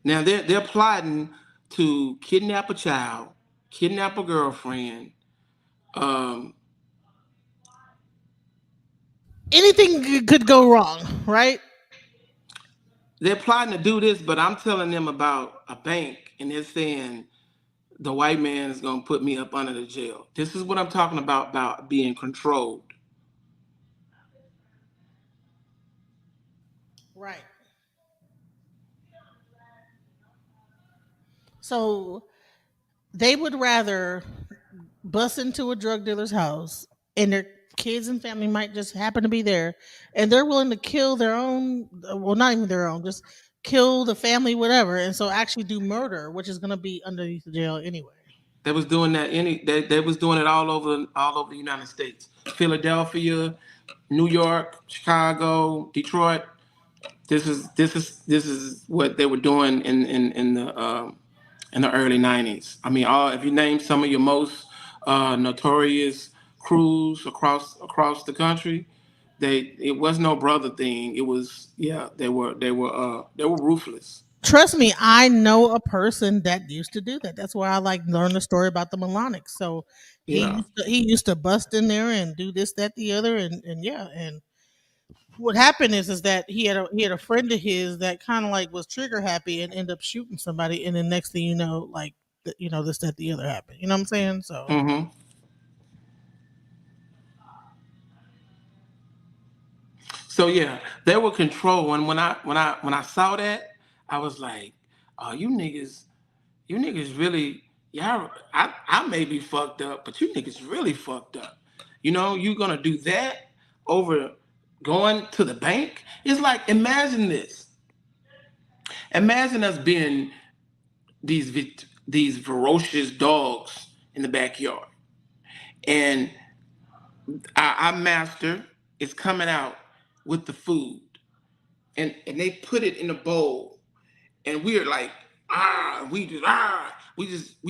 Now they're plotting to kidnap a child, kidnap a girlfriend. Um, anything could go wrong, right? they're plotting to do this, but I'm telling them about a bank, and they're saying the white man is gonna put me up under the jail. This is what I'm talking about being controlled. Right. So they would rather bust into a drug dealer's house, and their kids and family might just happen to be there, and they're willing to kill their own, well, not even their own, just kill the family, whatever, and so actually do murder, which is going to be underneath the jail anyway. They was doing that they was doing it all over the United States. Philadelphia, New York, Chicago, Detroit. This is what they were doing in the early '90s. I mean, all if you name some of your most notorious crews across the country. It was no brother thing. It was, yeah, they were ruthless. Trust me, I know a person that used to do that. That's why I like learn the story about the melonics. So Yeah. he used to bust in there and do this, that, the other, and yeah. And what happened is that he had a friend of his that kind of like was trigger happy and ended up shooting somebody, and then next thing you know, like this, that, the other happened. You know what I'm saying? So Hmm. So yeah, they were control. And when I saw that, I was like, "Oh, you niggas really, y'all. I may be fucked up, but you niggas really fucked up. You gonna do that over going to the bank? It's like, imagine this. Imagine us being these ferocious dogs in the backyard, and our master is coming out with the food, and they put it in a bowl, and we're like, we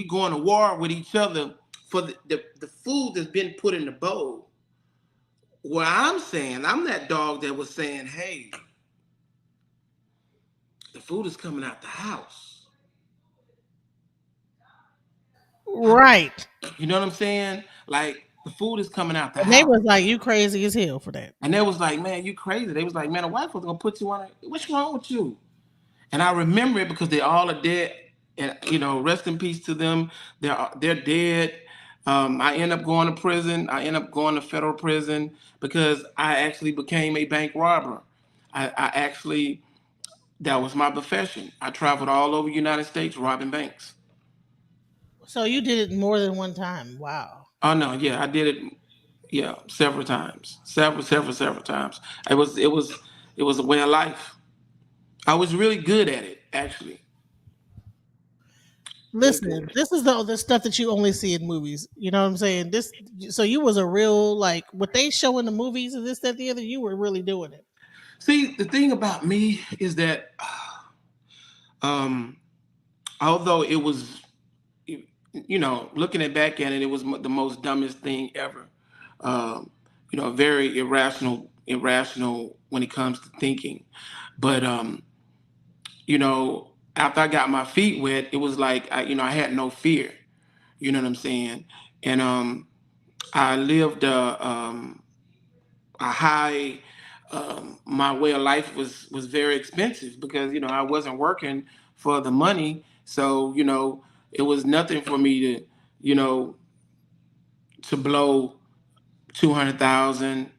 going to war with each other for the food that's been put in the bowl. Well, I'm saying, I'm that dog that was saying, hey, the food is coming out the house. right, You know what I'm saying? Like, the food is coming out the and they house. was like, "You crazy as hell for that." And they was like, man, you crazy. They was like, man, a wife was gonna put you on it. What's wrong with you? And I remember it because they all are dead. And rest in peace to them. They're dead. I end up going to prison. I end up going to federal prison because I actually became a bank robber. I actually, that was my profession. I traveled all over the United States robbing banks. So you did it more than one time. Wow. Oh no, yeah, I did it. Yeah, several times, several times. It was a way of life. I was really good at it, actually. Really Listen, good. this is the stuff that you only see in movies. You know what I'm saying? This, so you was a real like what they show in the movies and this, that, the other. You were really doing it. See, the thing about me is that, um, although it was, looking at back at it, it was the most dumbest thing ever. Um, very irrational when it comes to thinking. But after I got my feet wet, it was like I had no fear. You know what I'm saying? And I lived a high. My way of life was very expensive because I wasn't working for the money, so it was nothing for me you know to blow 200,000,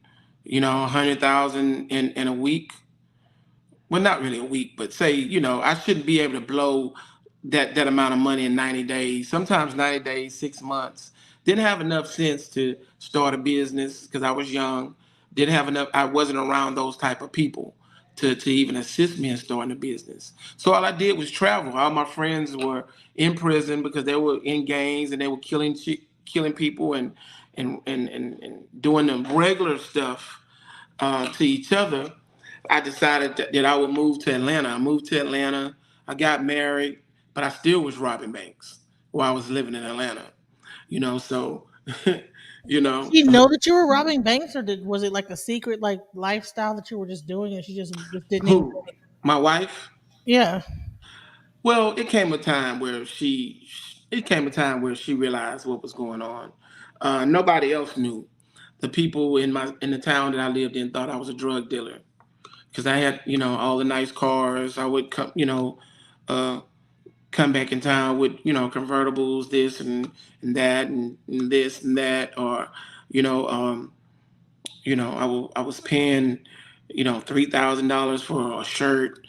100,000 in a week. Well, not really a week, but say, I shouldn't be able to blow that amount of money in 90 days, sometimes 90 days, 6 months. Didn't have enough sense to start a business because I was young. Didn't have enough, I wasn't around those type of people to even assist me in starting a business. So all I did was travel. All my friends were in prison because they were in gangs and they were killing people and doing the regular stuff to each other. I decided that I would move to Atlanta. I moved to Atlanta. I got married, but I still was robbing banks while I was living in Atlanta. So you Did know, she know that you were robbing banks, or was it like a secret like lifestyle that you were just doing, and she just didn't even? who? My wife? Yeah. Well, it came a time where she realized what was going on. Nobody else knew. The people in the town that I lived in thought I was a drug dealer because I had all the nice cars. I would uh, come back in town with convertibles, this and that and this and that, or you know um, I was paying $3,000 for a shirt,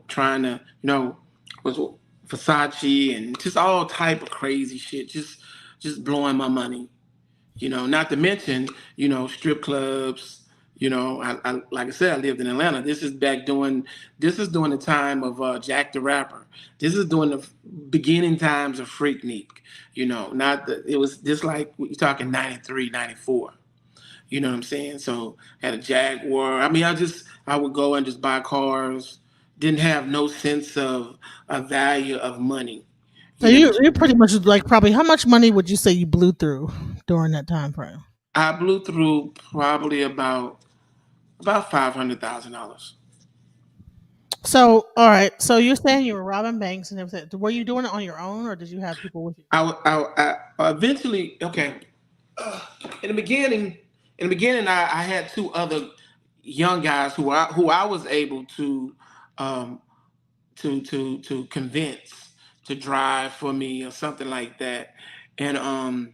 trying to was Versace and just all type of crazy shit, just blowing my money. Not to mention, strip clubs. Like I said, I lived in Atlanta. This is during the time of Jack the Rapper. This is during the beginning times of Freaknik. It was just like you're talking 93, 94. You know what I'm saying? So had a Jaguar. I mean, I would go and just buy cars. Didn't have no sense of a value of money. So Yeah, you're pretty much like probably how much money would you say you blew through during that time frame? I blew through probably about $500,000. So all right, so you're saying you were robbing banks and everything. Were you doing it on your own or did you have people with you? I eventually, okay. In the beginning, I had two other young guys who I was able um, to convince to drive for me or something like that, and um,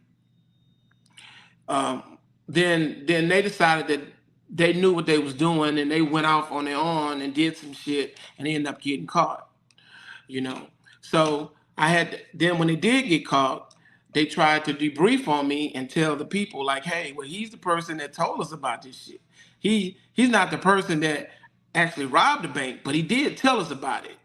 then they decided that they knew what they was doing, and they went off on their own and did some shit, and they ended up getting caught. you know. So I had then when they did get caught, they tried to debrief on me and tell the people like, hey, well, he's the person that told us about this shit. He's not the person that actually robbed the bank, but he did tell us about it.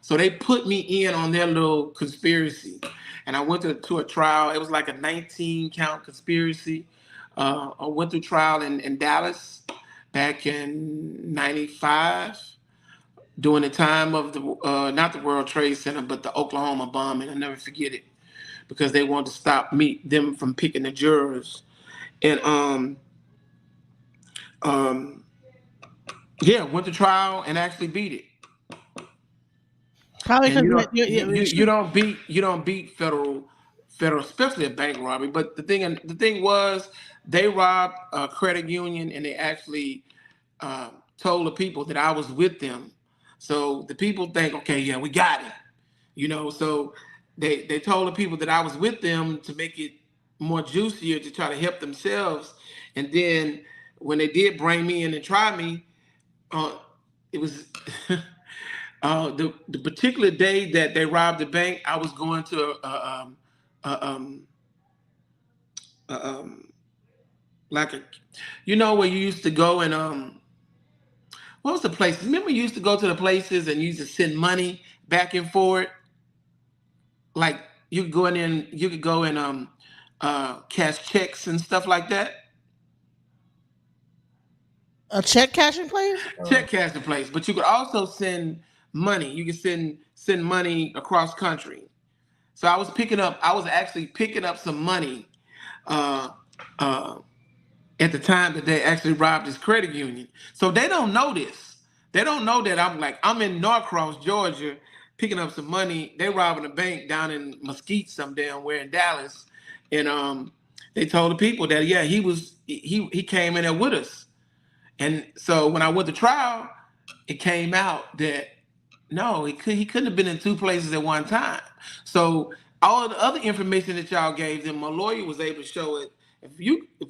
So they put me in on their little conspiracy. And I went to a trial. It was like a 19 count conspiracy. I went through trial in Dallas back in 95 during the time of the not the World Trade Center, but the Oklahoma bombing. I never forget it because they wanted to stop them from picking the jurors. And um, yeah, went to trial and actually beat it. Probably And because you don't you shoot. you don't beat federal, especially a bank robbery. But the thing was, they robbed a credit union and they actually told the people that I was with them. So the people think, okay, yeah, we got it. So they told the people that I was with them to make it more juicier to try to help themselves. And then when they did bring me in and try me, uh, it was the particular day that they robbed the bank. I was going to a, a, like where you used to go and what was the place? Remember you used to go to the places and you used to send money back and forth. Like you could go and cash checks and stuff like that. A check cashing place? Check cash the place, but you could also send money. You could send money across country. So I was actually picking up some money uh, uh, at the time that they actually robbed this credit union. So they don't know this. They don't know that I'm in Norcross, Georgia, picking up some money. They robbing a bank down in Mesquite, some damn where in Dallas, and they told the people that yeah he came in there with us. And so when I went to trial, it came out that no, he couldn't have been in two places at one time. So all of the other information that y'all gave them, my lawyer was able to show it. If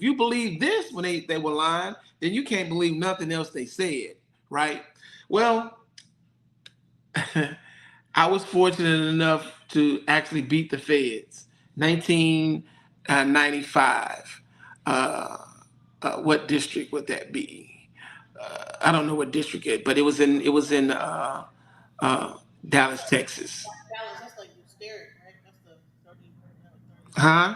you believe this when they were lying, then you can't believe nothing else they said, right? Well, I was fortunate enough to actually beat the feds. 1995. What district would that be? I don't know what district it, but it was in Dallas, Texas. Dallas, that's like the scary, right? That's the 30, Huh?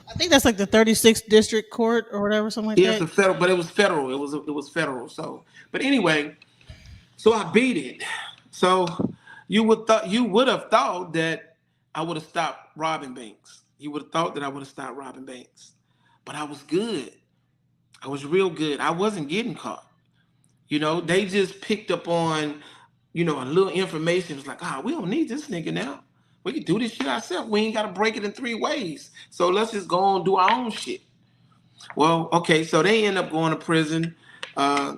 I think that's like the 36th district court or whatever, something like Yeah, it's that. a federal, but it was federal. It was federal. So, but anyway, so I beat it. So you would have thought that I would have stopped robbing banks. You would have thought that I would have stopped robbing banks, but I was good. I was real good. I wasn't getting caught. They just picked up on, a little information. It was like, we don't need this nigga now. We can do this shit ourselves. We ain't got to break it in three ways. So let's just go on and do our own shit. Well, okay, so they end up going to prison.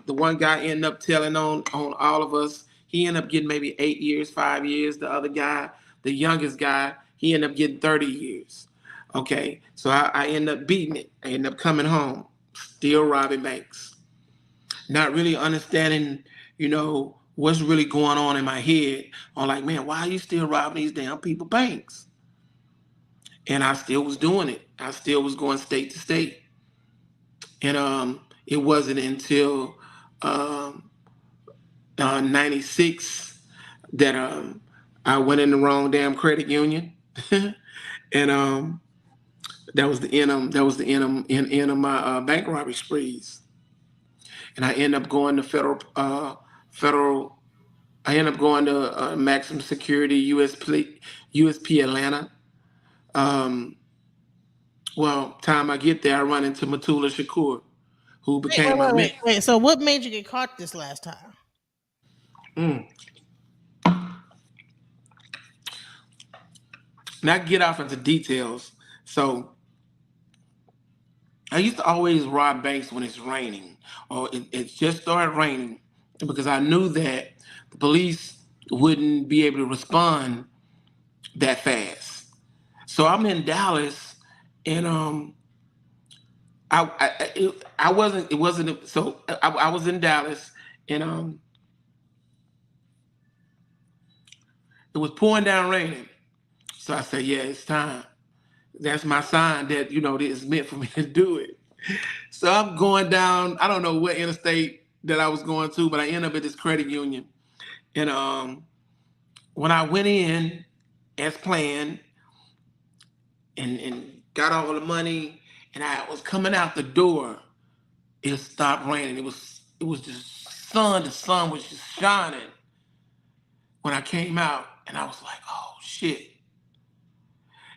The one guy ended up telling on all of us. He ended up getting maybe 8 years, 5 years. The other guy, the youngest guy, he ended up getting 30 years. Okay, so I ended up beating it. I ended up coming home, still robbing banks, not really understanding, what's really going on in my head. I'm like, man, why are you still robbing these damn people banks? And I still was doing it. I still was going state to state. And it wasn't until um, 96 that I went in the wrong damn credit union. And that was the end of my bank robbery sprees. And I ended up going to federal I ended up going to maximum security USP Atlanta. Um, well, time I get there, I run into Matula Shakur, who Wait, wait, became a wait, men. wait, wait. So what made you get caught this last time? Mm. Not get off into details. So I used to always rob banks when it's raining, or it just started raining, because I knew that the police wouldn't be able to respond that fast. So I'm in Dallas, and I wasn't, it wasn't, so I was in Dallas, and it was pouring down raining. So I said, yeah, it's time. That's my sign that, it's meant for me to do it. So I'm going down, I don't know what interstate that I was going to, but I end up at this credit union. And when I went in as planned and got all the money, and I was coming out the door, it stopped raining. It was just sun. The sun was just shining when I came out, and I was like, oh shit.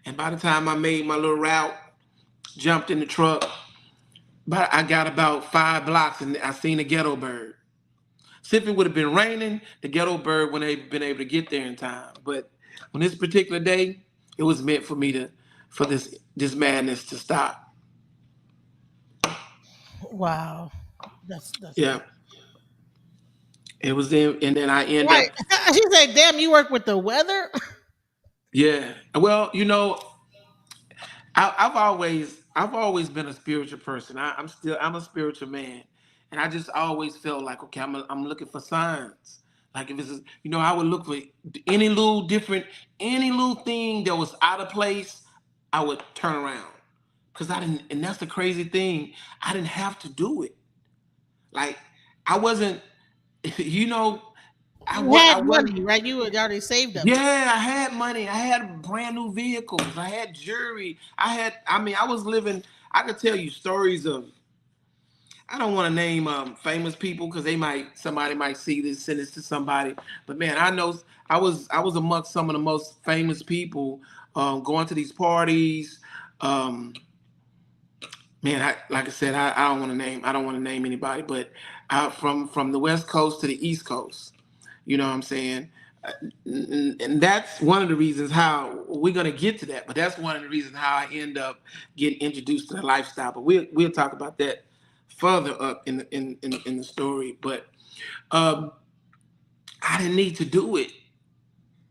And by the time I made my little route, jumped in the truck, but I got about 5 blocks and I seen a ghetto bird. See, if it would have been raining, the ghetto bird wouldn't have been able to get there in time. But on this particular day, it was meant for me for this madness to stop. Wow, that's Yeah, it was in, and then I end right. up. She said, "Damn, you work with the weather." Yeah, well, I've always been a spiritual person. I'm a spiritual man, and I just always felt like, okay, I'm looking for signs. Like if I would look for any little different, any little thing that was out of place, I would turn around, because I didn't. And that's the crazy thing. I didn't have to do it. Like I wasn't, you know, You I had wasn't. money, right? You had already saved up. Yeah, I had money. I had brand new vehicles. I had jewelry. I was living, I could tell you stories of, I don't want to name famous people because somebody might see this, send this to somebody. But man, I was amongst some of the most famous people, going to these parties. Um, man, like I said, I don't want to name anybody, but from the West Coast to the East Coast. You know what I'm saying? And that's one of the reasons how we're gonna get to that. But that's one of the reasons how I end up getting introduced to the lifestyle. But we'll talk about that further up in the story. But um, I didn't need to do it.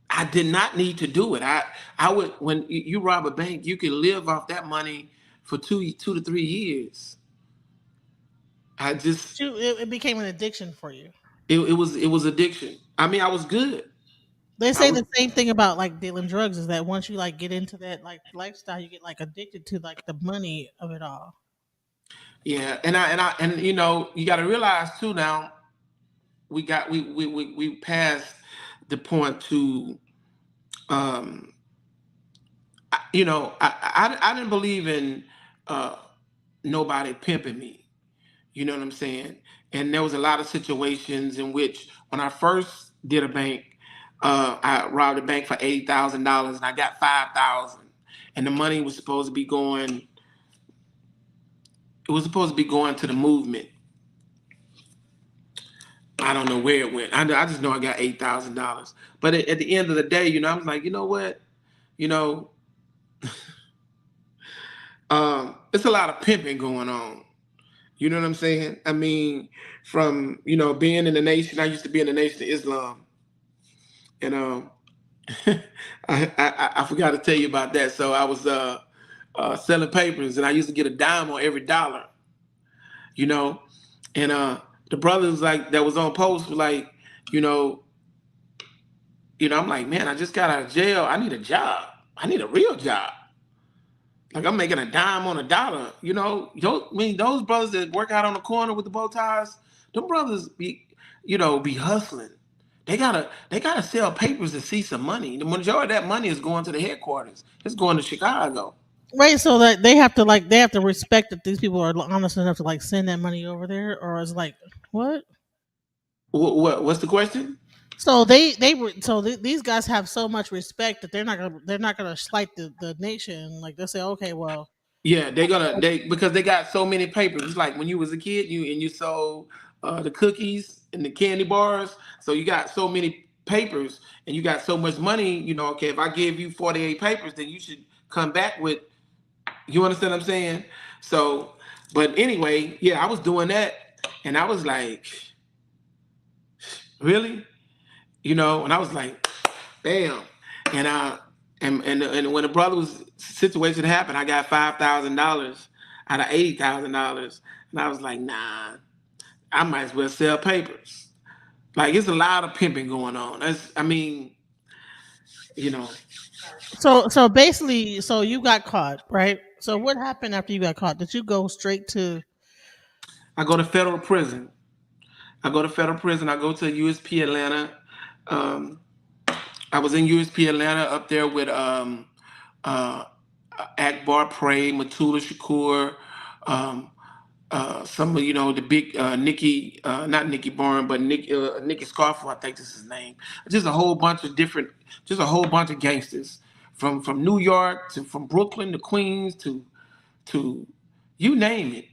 I did not need to do it. I would, when you rob a bank, you can live off that money for 2 to 3 years. I just It became an addiction for you. it was addiction. I mean, I was good. They I say was the same thing about like dealing drugs is that once you like get into that like lifestyle, you get like addicted to like the money of it all. Yeah, and you got to realize too now, we passed the point to um I didn't believe in uh nobody pimping me. You know what I'm saying? And there was a lot of situations in which when I first did a bank, I robbed a bank for $80,000 and I got 5,000, and the money was supposed to be going. It was supposed to be going to the movement. I don't know where it went. I just know I got $8,000. But at the end of the day, I was like, you know what? You know, it's a lot of pimping going on. You know what I'm saying? I mean, from being in the nation, I used to be in the Nation of Islam, and I forgot to tell you about that. So I was selling papers, and I used to get a dime on every dollar. You know, and the brothers like that was on post were like, you know, I'm like, man, I just got out of jail. I need a job. I need a real job. Like I'm making a dime on a dollar. Those brothers that work out on the corner with the bow ties, them brothers be hustling. They gotta sell papers to see some money. The majority of that money is going to the headquarters. It's going to Chicago. Right, so that they have to respect that these people are honest enough to like send that money over there, or it's like what? What's the question? So they were so these guys have so much respect that they're not gonna slight the nation. Like they say, okay, well, Yeah, they because they got so many papers. It's like when you was a kid, you sold the cookies and the candy bars. So you got so many papers and you got so much money. Okay, if I give you 48 papers, then you should come back with. You understand what I'm saying? So, but anyway, yeah, I was doing that, and I was like, really, and I was like, bam, and and when the brother's situation happened, I got $5,000 out of $80,000, and I was like, nah, I might as well sell papers. Like it's a lot of pimping going on. I mean, you know, so basically, so you got caught, right? So what happened after you got caught? Did you go straight to? I go to federal prison. I go to federal prison. I go to USP Atlanta. Um, I was in USP Atlanta up there with uh, Akbar Prey, Matula Shakur, um, some of the big Nikki, not Nikki Bourne, but Nikki Scarfo, I think is his name. Just a whole bunch of different, just a whole bunch of gangsters from New York to from Brooklyn to Queens to you name it.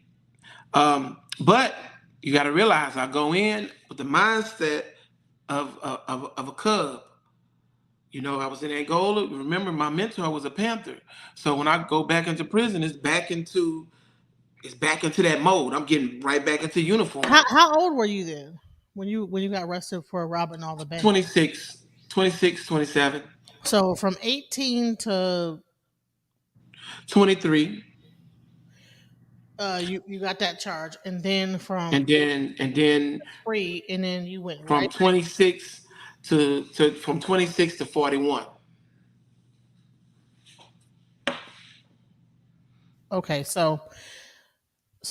But you got to realize I go in with the mindset of a cub. I was in Angola. Remember, my mentor was a Panther. So when I go back into prison, it's back into that mode. I'm getting right back into uniform. How old were you then when you got arrested for robbing all the banks? 26, 26, 27, So from 18 to 23, you got that charge, and then from and then free, and then you went from right. 26 to from 26 to 41. Okay, so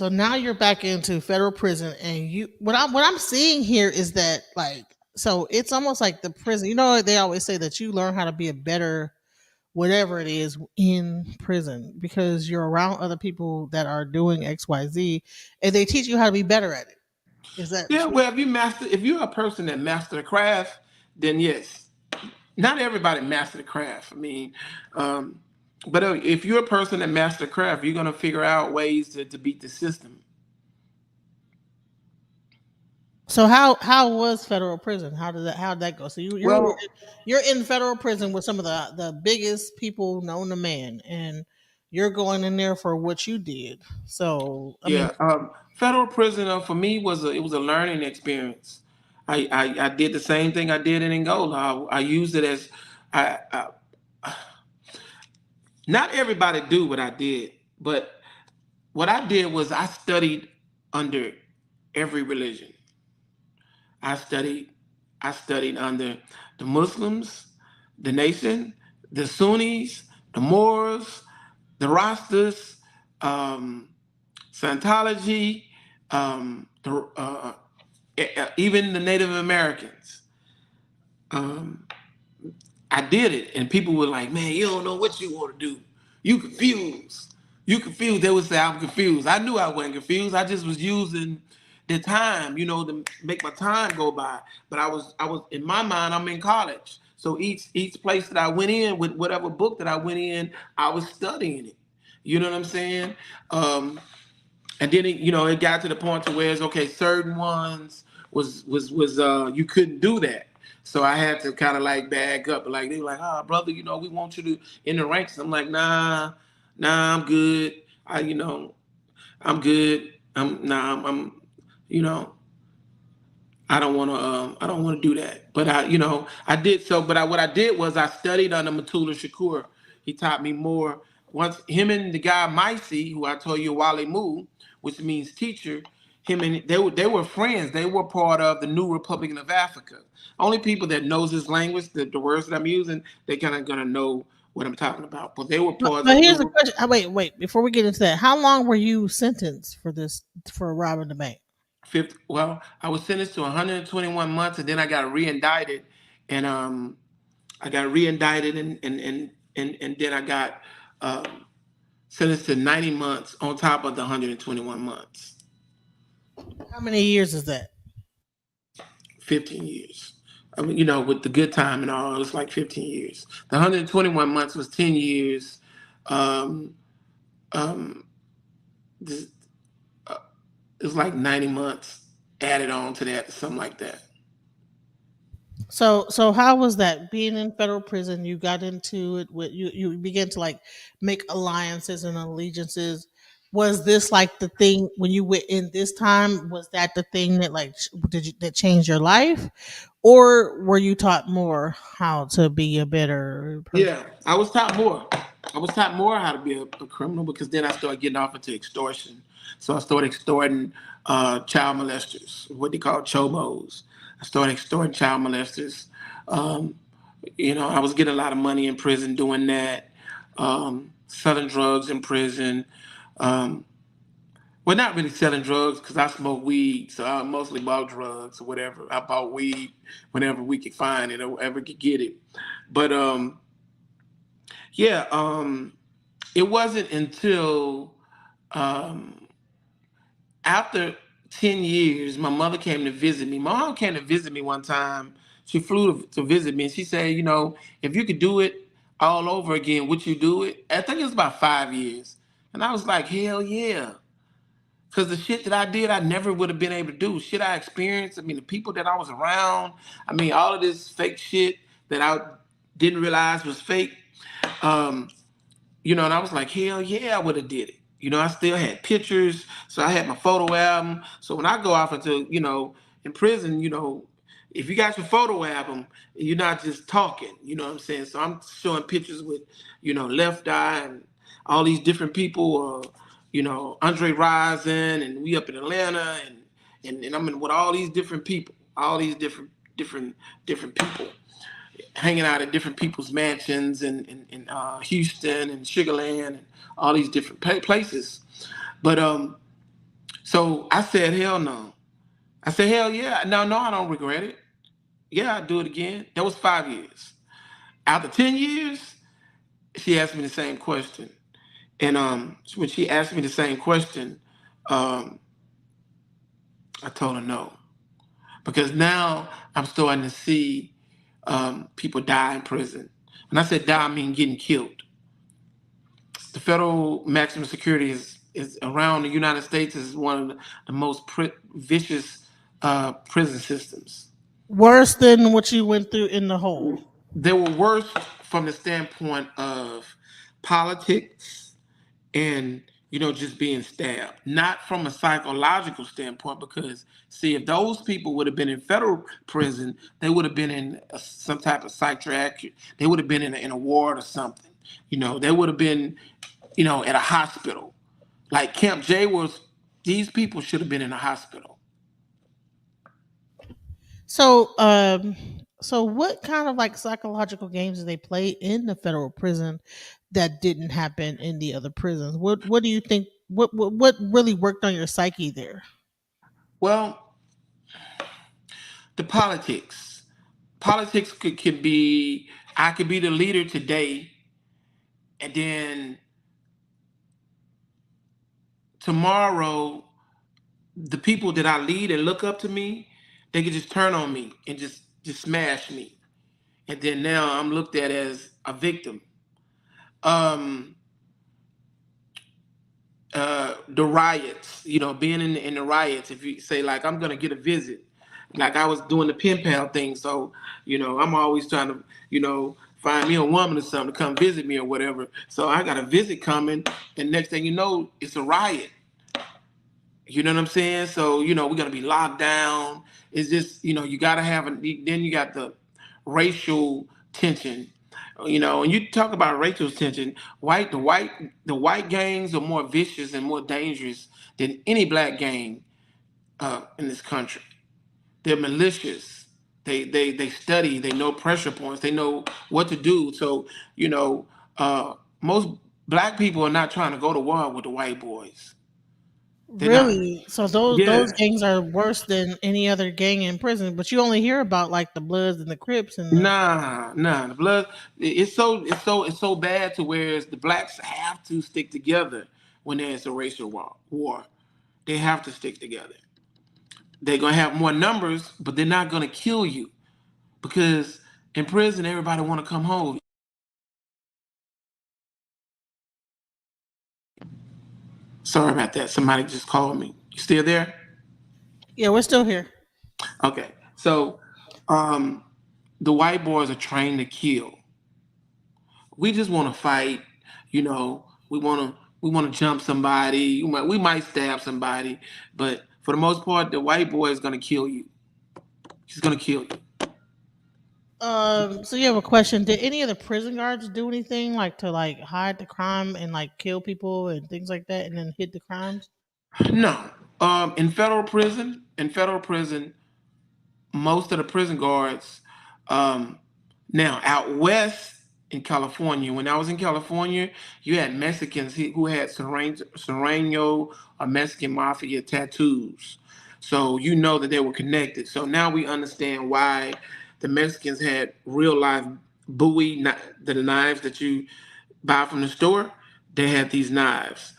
now you're back into federal prison, and what I'm seeing here is that, like, so it's almost like the prison. They always say that you learn how to be a better whatever it is in prison because you're around other people that are doing XYZ, and they teach you how to be better at it. Is that Yeah, true? well, if you're a person that master the craft, then yes. Not everybody master the craft. I mean, um, but if you're a person that master the craft, you're gonna figure out ways to beat the system. So how was federal prison? How did that go? So Well, you're in federal prison with some of the biggest people known to man, and you're going in there for what you did. So I mean, yeah, federal prison for me was a learning experience. I did the same thing I did in Angola. I used it as I not everybody do what I did, but what I did was I studied under every religion. I studied I studied under the Muslims, the nation, the Sunnis, the Moors, the Rastas, um, Scientology, even the Native Americans. Um, I did it, and people were like, "Man, you don't know what you want to do. You confused. You confused." They would say, "I'm confused." I knew I wasn't confused. I just was using the time, to make my time go by. But I was in my mind. I'm in college, so each place that I went in with whatever book that I went in, I was studying it. You know what I'm saying? And then it got to the point to where it's okay. Certain ones was you couldn't do that, so I had to kind of like back up. Like they were like, "Ah, brother, we want you to in the ranks." I'm like, nah, I'm good. I'm good. I'm you know, I don't want to do that. But I did so. But what I did was I studied under Matula Shakur. He taught me more. Once him and the guy Maisi, who I told you Wale Mu, which means teacher, him and they were friends. They were part of the New Republic of Africa. Only people that knows this language, the words that I'm using, they kind of gonna know what I'm talking about. But they were but, part of but the here's the New question. Wait. Before we get into that, how long were you sentenced for this for robbing the bank? Fifth. Well, I was sentenced to 121 months, and then I got re-indicted, and I got re-indicted, and then I got um, sentenced to 90 months on top of the 121 months, How many years is that? 15 years. I mean, with the good time and all, it's like 15 years. The 121 months was 10 years. Um, um, this, it's like 90 months added on to that, something like that. So how was that being in federal prison? You got into it with you began to like make alliances and allegiances. Was this like the thing when you went in this time? Was that the thing that like that changed your life, or were you taught more how to be a better person? Yeah, I was taught more. I was taught more how to be a criminal because then I started getting off into extortion. So I started extorting child molesters, what they call chobos. I started extorting child molesters. Um, I was getting a lot of money in prison doing that, selling drugs in prison. Um, well, not really selling drugs because I smoke weed, so I mostly bought drugs or whatever. I bought weed whenever we could find it or wherever could get it. But yeah, it wasn't until um, after 10 years, my mother came to visit me. My mom came to visit me one time. She flew to visit me and she said, if you could do it all over again, would you do it? I think it was about 5 years. And I was like, hell yeah. Because the shit that I did, I never would have been able to do. Shit I experienced, I mean, the people that I was around, I mean, all of this fake shit that I didn't realize was fake. Um, and I was like, hell yeah, I would have did it. I still had pictures, so I had my photo album. So when I go off into, in prison, if you got your photo album, you're not just talking, you know what I'm saying? So I'm showing pictures with, Left Eye and all these different people, Andre Rison, and we up in Atlanta, and I'm in with all these different people, all these different people hanging out at different people's mansions in Houston and Sugarland and all these different places. But so I said, hell no. I said, hell yeah. No, I don't regret it. Yeah, I'd do it again. That was 5 years. After 10 years, she asked me the same question. And when she asked me the same question, um, I told her no. Because now I'm starting to see people die in prison. When I said die, I mean getting killed. The federal maximum security is around the United States is one of the most vicious prison systems. Worse than what you went through in the hole. They were worse from the standpoint of politics and just being stabbed, not from a psychological standpoint. Because see, if those people would have been in federal prison, they would have been in some type of psychiatric. They would have been in a ward or something. They would have been at a hospital. Like Camp J was, these people should have been in a hospital. So, so what kind of like psychological games do they play in the federal prison that didn't happen in the other prisons? What do you think? What really worked on your psyche there? Well, the politics. Politics could be, I could be the leader today, and then tomorrow, the people that I lead and look up to me, they could just turn on me and just smash me. And then now I'm looked at as a victim. Um, the riots, being in the riots. If you say like I'm gonna get a visit, like I was doing the pen pal thing, so I'm always trying to find me a woman or something to come visit me or whatever. So I got a visit coming, and next thing you know, it's a riot. You know what I'm saying? So we're gonna be locked down. It's just you gotta have then you got the racial tension. And you talk about racial tension, the white gangs are more vicious and more dangerous than any black gang in this country. They're malicious. They study. They know pressure points. They know what to do. So most black people are not trying to go to war with the white boys. They're not. Really? So those Yeah. gangs are worse than any other gang in prison, but you only hear about like the Bloods and the Crips and the Nah. The blood. It's so bad to where the blacks have to stick together when there's a racial war. They have to stick together. They're gonna have more numbers, but they're not gonna kill you because in prison everybody want to come home. Sorry about that. Somebody just called me. You still there? Yeah, we're still here. Okay. So, um, the white boys are trained to kill. We just want to fight. We want to jump somebody. We might stab somebody, but for the most part, the white boy is gonna kill you. He's gonna kill you. So you have a question. Did any of the prison guards do anything like to like hide the crime and like kill people and things like that and then hid the crimes? No. In federal prison, most of the prison guards, um, now out west in California, when I was in California, you had Mexicans who had Serrano or Mexican mafia tattoos. So you know that they were connected. So now we understand why the Mexicans had real life the knives that you buy from the store. They had these knives.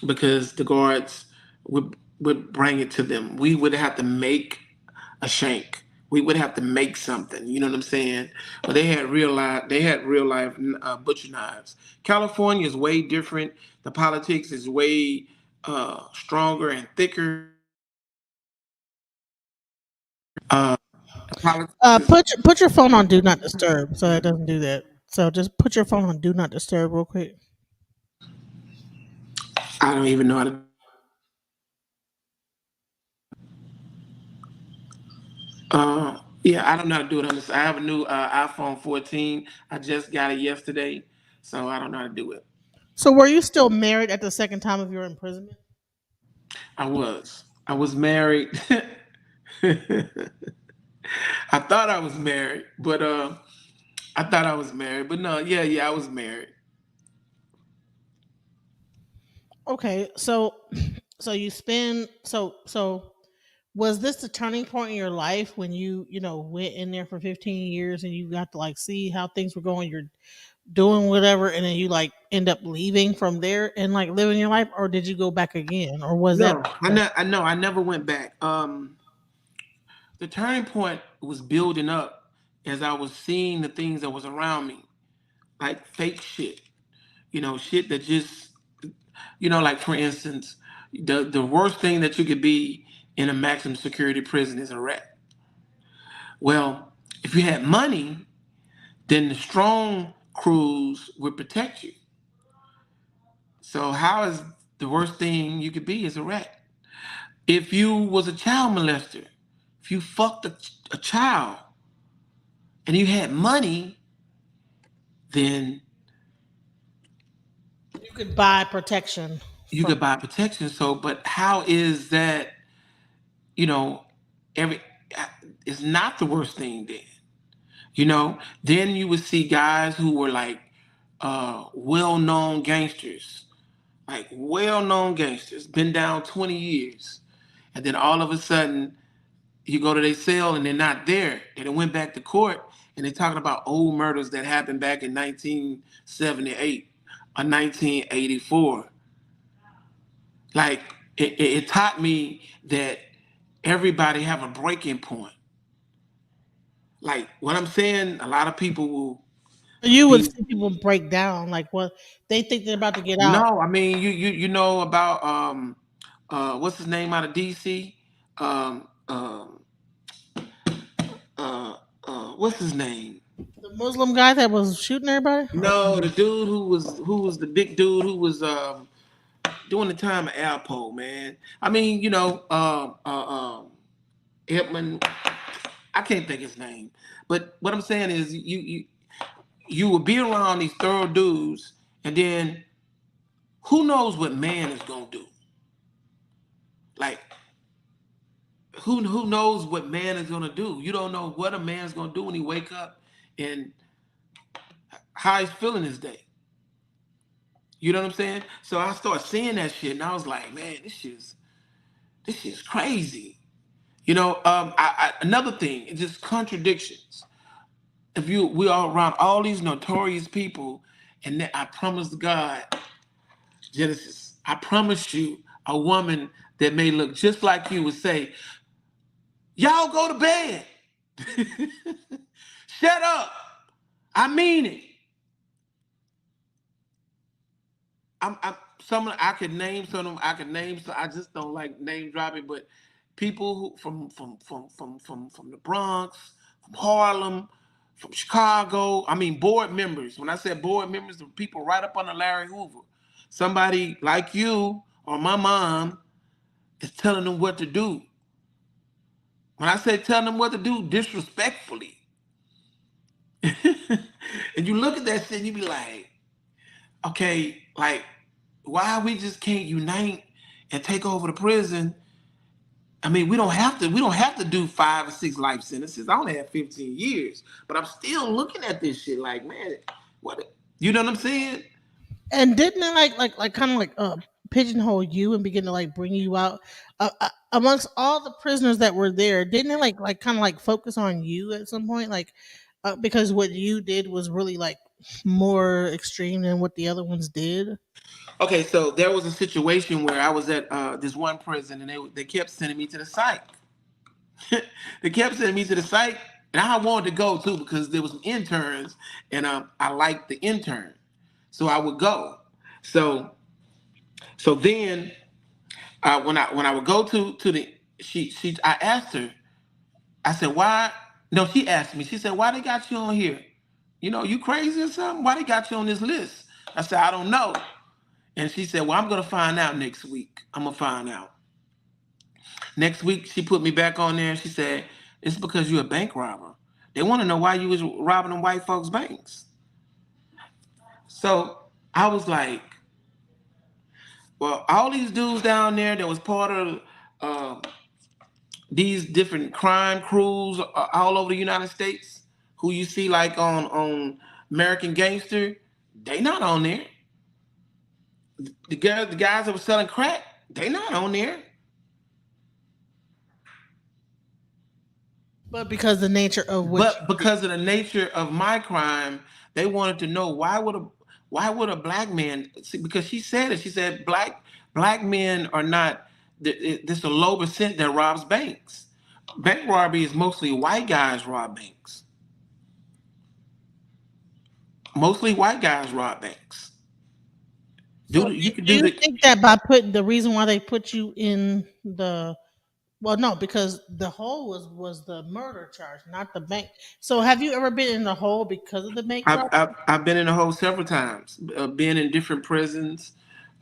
Because the guards would bring it to them. We would have to make a shank. We would have to make something. You know what I'm saying? But they had real life. They had real life butcher knives. California is way different. The politics is way stronger and thicker. Uh, the politics is. Put your phone on do not disturb so it doesn't do that. So just put your phone on do not disturb real quick. I don't even know how to. Yeah, I don't know how to do it on this. I have a new iPhone 14. I just got it yesterday, so I don't know how to do it. So were you still married at the second time of your imprisonment? I was married. I thought I was married, but I thought I was married, but no, yeah, I was married. Okay, so so you spend so was this the turning point in your life when you went in there for 15 years and you got to like see how things were going, you're doing whatever, and then you like end up leaving from there and like living your life, or did you go back again, or was that No, I know I never went back. The turning point was building up as I was seeing the things that was around me, like fake shit. Shit that just like for instance, the worst thing that you could be in a maximum security prison is a rat. Well, if you had money, then the strong crews would protect you. So how is the worst thing you could be is a rat? If you was a child molester, if you fucked a child and you had money, then you could buy protection you from? could buy protection. So, but how is that? You know, every it's not the worst thing then. Then you would see guys who were like well-known gangsters, like well-known gangsters, been down 20 years, and then all of a sudden you go to their cell and they're not there. They done went back to court and they're talking about old murders that happened back in 1978 or 1984. Like it taught me that everybody have a breaking point. Like what I'm saying, a lot of people will You would be. see people break down like what they think they're about to get out. No, I mean you know about what's his name out of DC? Um um what's his name? The Muslim guy that was shooting everybody. No, the dude who was the big dude who was doing the time at Alpo, man. I mean, Edmund. I can't think his name, but what I'm saying is you will be around these thorough dudes, and then who knows what man is gonna do? Like who knows what man is gonna do? You don't know what a man's gonna do when he wake up and how he's feeling his day. You know what I'm saying? So I started seeing that shit, and I was like, man, this shit's crazy. Another thing, it's just contradictions. If we are around all these notorious people, and then I promise God, Genesis, I promise you, a woman that may look just like you would say, "Y'all go to bed." Shut up. I mean it. I'm some I could name some of them. I could name so I just don't like name dropping, but people who from the Bronx, from Harlem, from Chicago. I mean board members. When I said board members, the people right up under Larry Hoover. Somebody like you or my mom is telling them what to do. When I say telling them what to do, disrespectfully. And you look at that shit and you be like, okay, like, why we just can't unite and take over the prison? I mean, we don't have to do 5 or 6 life sentences. I only have 15 years, but I'm still looking at this shit like, man, what? You know what I'm saying? And didn't it like kind of like pigeonhole you and begin to like bring you out amongst all the prisoners that were there? Didn't it like kind of like focus on you at some point, like because what you did was really like more extreme than what the other ones did? Okay, so there was a situation where I was at this one prison, and they kept sending me to the psych. They kept sending me to the psych, and I wanted to go too because there was some interns, and I liked the intern, so I would go. So then when I would go to the she I asked her, I said, why? No, she asked me. She said, why they got you on here? You crazy or something? Why they got you on this list? I said, I don't know. And she said, well, I'm gonna find out next week. I'm gonna find out. Next week, she put me back on there and she said, it's because you're a bank robber. They want to know why you was robbing them white folks' banks. So I was like, well, all these dudes down there that was part of uh, these different crime crews all over the United States, who you see like on American Gangster, they not on there. The guys that were selling crack, they not on there. But because the nature of what But because of the nature of my crime, they wanted to know why would a black man? See, because she said it. She said black men are not. This a low percent that robs banks. Bank robbery is mostly white guys rob banks. Mostly white guys rob banks. so You can do do you the. think that by putting the reason why they put you in the well, no, because the hole was the murder charge, not the bank. So have you ever been in the hole because of the bank I've, robbery? I've, I've been in the hole several times. Been in different prisons.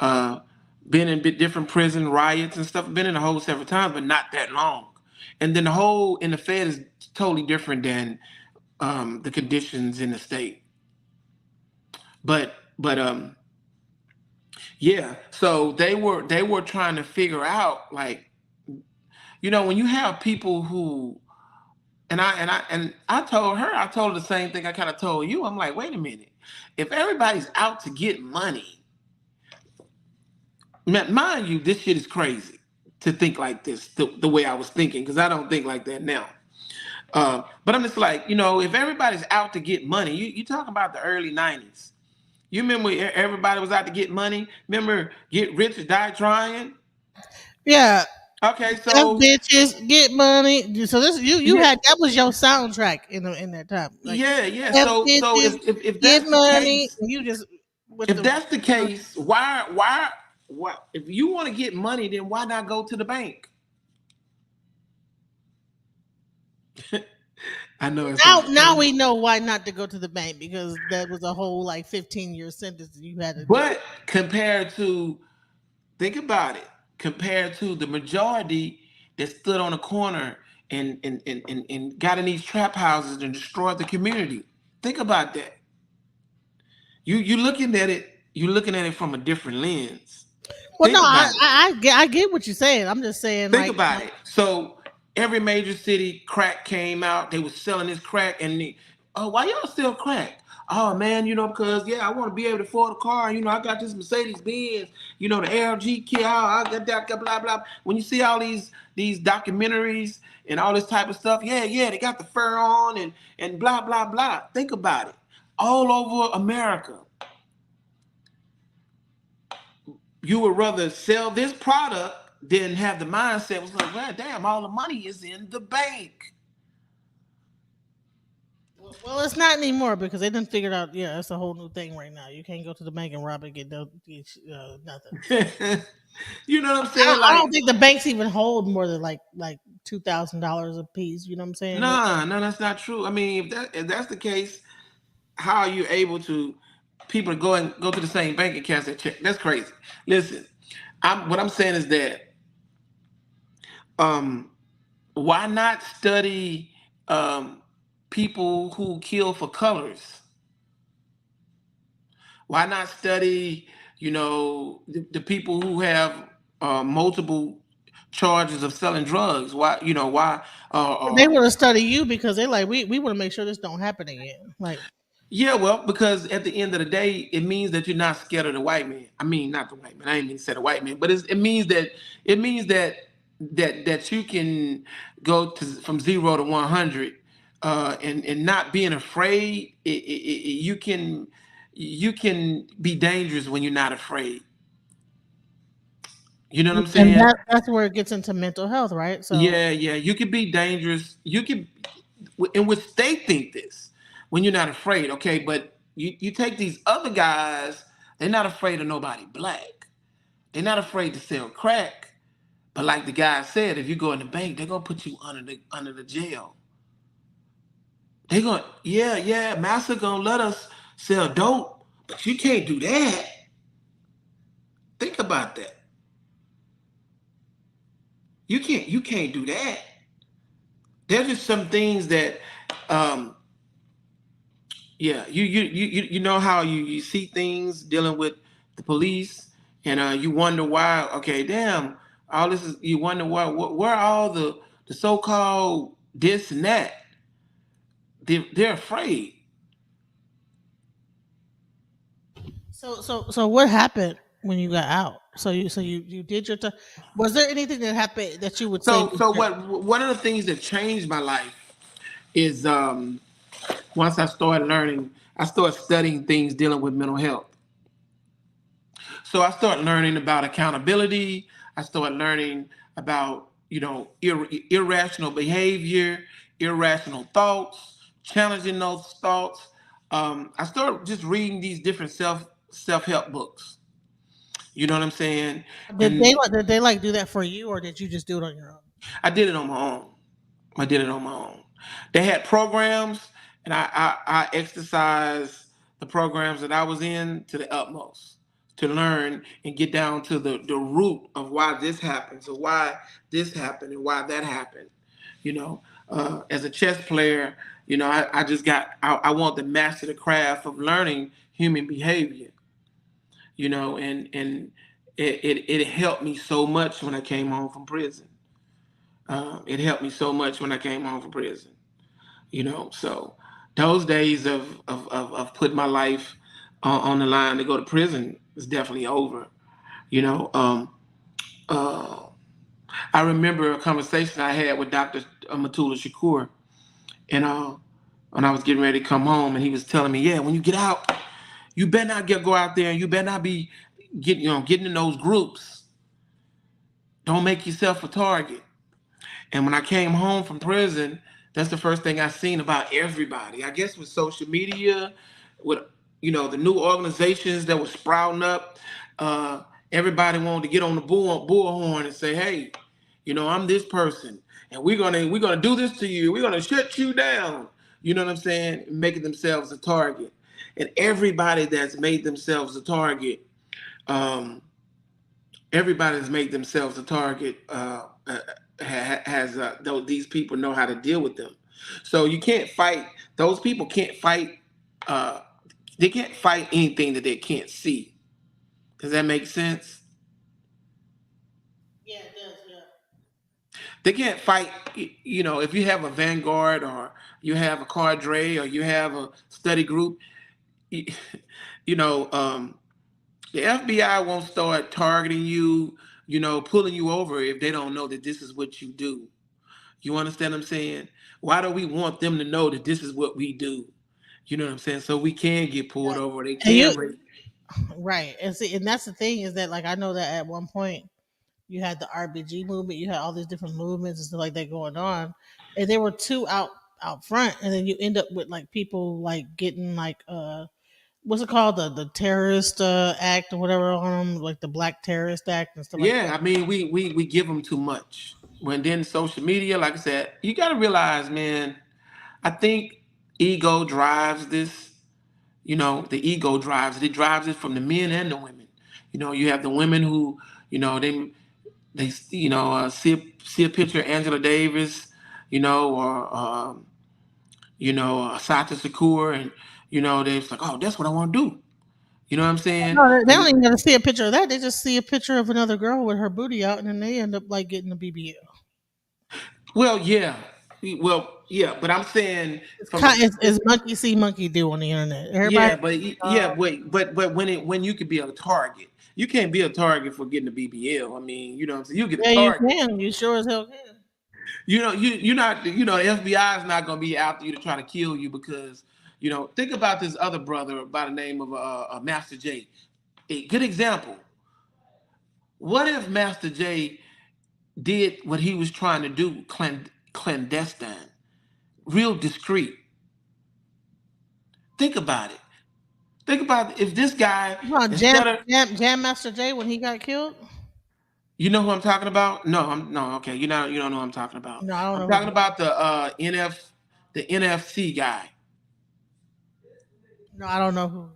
Uh, been in different prison riots and stuff. Been in the hole several times, but not that long. And then the hole in the Fed is totally different than the conditions in the state. But yeah. So they were trying to figure out, like, when you have people who I told her the same thing I kind of told you. I'm like, wait a minute. If everybody's out to get money, mind you, this shit is crazy to think like this, the way I was thinking, because I don't think like that now. But I'm just like, if everybody's out to get money, you talking about the early 90s. You remember everybody was out to get money? Remember Get Rich or Die Trying? Yeah, Okay, F so bitches get money. So this you yeah, had that was your soundtrack in that time. Like yeah. F So bitches if get that's the money. case, And you just with if the that's the case, why if you want to get money, then why not go to the bank? I know it now sounds now crazy. we know why not to go to the bank because that was a whole like 15-year sentence that you had to do. But compared to, think about it, compared to the majority that stood on the corner and got in these trap houses and destroyed the community. Think about that. You're looking at it from a different lens. Well, no, Think about it. I get what you're saying. I'm just saying Think like about it. So every major city, crack came out. They was selling this crack, and oh, why y'all sell crack? Oh man, because I want to be able to afford a car. I got this Mercedes Benz. The LG kit. I got that. Blah blah. When you see all these documentaries and all this type of stuff, yeah, they got the fur on and blah blah blah. Think about it. All over America, you would rather sell this product than have the mindset was like, well, damn, all the money is in the bank. Well, it's not anymore because they done figured out. Yeah, it's a whole new thing right now. You can't go to the bank and rob and get nothing. So You know what I'm I don't, saying? I Like, don't think the banks even hold more than like $2,000 a piece. You know what I'm saying? nah, no, that's not true. I mean, if that's the case, how are you able to people to go to the same bank and cash that check? That's crazy. Listen, what I'm saying is that um, why not study people who kill for colors? Why not study, the people who have multiple charges of selling drugs? Why, why? They want to study you because they like we want to make sure this don't happen again. Like Yeah, well, because at the end of the day, it means that you're not scared of the white man. I mean, not the white man. I didn't mean to say the white man, but it means that you can go from 0 to 100, and not being afraid. You can be dangerous when you're not afraid. You know what I'm and saying? that's where it gets into mental health, right? So Yeah, yeah. You could be dangerous. You could, in which they think this when you're not afraid. Okay, but you take these other guys. They're not afraid of nobody black. They're not afraid to sell crack. But like the guy said, if you go in the bank, they're gonna put you under the jail. They're gonna, yeah, yeah, master gonna let us sell dope, but you can't do that. Think about that. You can't do that. There's just some things that um yeah, you know how you see things dealing with the police, and you wonder why. Okay, damn, all this is, you wonder where are all the so-called this and that. They're afraid. so what happened when you got out? So you did your time. Was there anything that happened that you would say So was so what one of the things that changed my life is, once I started studying things dealing with mental health. So I started learning about accountability. I started learning about, irrational behavior, irrational thoughts, challenging those thoughts. I started just reading these different self help books. You know what I'm saying? And did they like do that for you or did you just do it on your own? I did it on my own. I did it on my own. They had programs, and I exercised the programs that I was in to the utmost to learn and get down to the root of why this happened, so why this happened and why that happened. As a chess player, I just I want to master the craft of learning human behavior. And it helped me so much when I came home from prison. It helped me so much when I came home from prison. So those days of putting my life on the line to go to prison is definitely over. You know, um, uh, I remember a conversation I had with Dr. Matula Shakur, and when I was getting ready to come home, and he was telling me, yeah, when you get out, you better not go out there, and you better not be getting in those groups. Don't make yourself a target. And when I came home from prison, that's the first thing I seen about everybody. I guess with social media, with the new organizations that were sprouting up, everybody wanted to get on the bullhorn and say, "Hey, I'm this person, and we're gonna do this to you. We're gonna shut you down." You know what I'm saying? Making themselves a target, and everybody that's made themselves a target, um, everybody's made themselves a target. Has these people know how to deal with them? So you can't fight those people. Can't fight. Uh, they can't fight anything that they can't see. Does that make sense? Yeah, it does. Yeah. They can't fight. If you have a vanguard, or you have a cadre, or you have a study group, you you know, the FBI won't start targeting you. Pulling you over if they don't know that this is what you do. You understand what I'm saying? Why do we want them to know that this is what we do? You know what I'm saying? So we can get pulled over. They And you can rape. right, and see, and that's the thing is that like I know that at one point you had the RBG movement, you had all these different movements and stuff like that going on, and there were two out. out front, and then you end up with like people like getting like what's it called, the terrorist act or whatever on them, like the Black Terrorist Act and stuff like that. Yeah, I mean, we give them too much. When then social media, like I said, you got to realize, man. I think ego drives this. You know, the ego drives it. It drives it from the men and the women. You know, you have the women who, you know, they see a picture of Angela Davis, you know, or Sata Shakur, and they're just like, oh, that's what I want to do. You know what I'm saying? No, they don't even gotta see a picture of that. They just see a picture of another girl with her booty out, and then they end up like getting a BBL. Well, yeah, but I'm saying It's from a kind, it's monkey see, monkey do on the internet. Everybody, yeah, wait, but when you could be a target, you can't be a target for getting a BBL. I mean, you know what I'm saying? You get a yeah, you target. can. You sure as hell can. You're not, the FBI is not going to be after you to try to kill you because, think about this other brother by the name of Master J. A good example. What if Master J did what he was trying to do clandestine, real discreet? Think about it. Think about if this guy, Huh, instead of, Jam Master Jay when he got killed. you know who I'm talking about? No, okay. You don't know who I'm talking about. No, I don't I'm know talking who. about the NFC guy. No, I don't know who.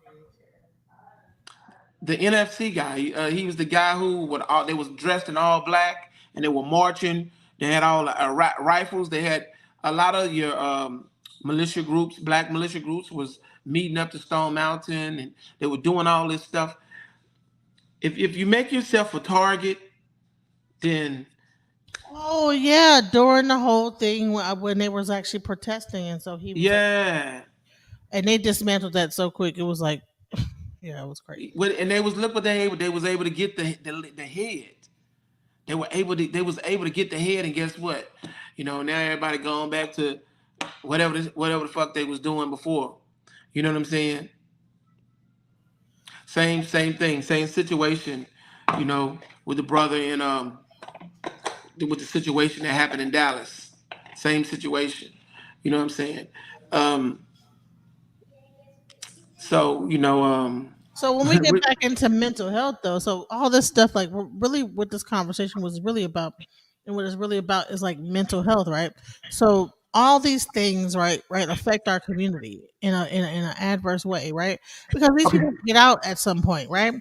The NFC guy. He was the guy who they was dressed in all black and they were marching. They had all rifles. They had a lot of your militia groups, black militia groups, was meeting up to Stone Mountain, and they were doing all this stuff. If you make yourself a target, then Oh yeah, during the whole thing when they was actually protesting, and so he was like, yeah. and they dismantled that so quick. It was like, yeah, it was crazy. And they was look what they was able to get the head. They was able to get the head, and guess what? Now everybody going back to whatever the fuck they was doing before. You know what I'm saying? Same thing, same situation. With the brother in with the situation that happened in Dallas. Same situation. You know what I'm saying? Um, so So when we get back into mental health, though, so all this stuff, like really, what this conversation was really about, and what it's really about is like mental health, right? So all these things, right, affect our community in an adverse way, right? Because these okay. people get out at some point, right?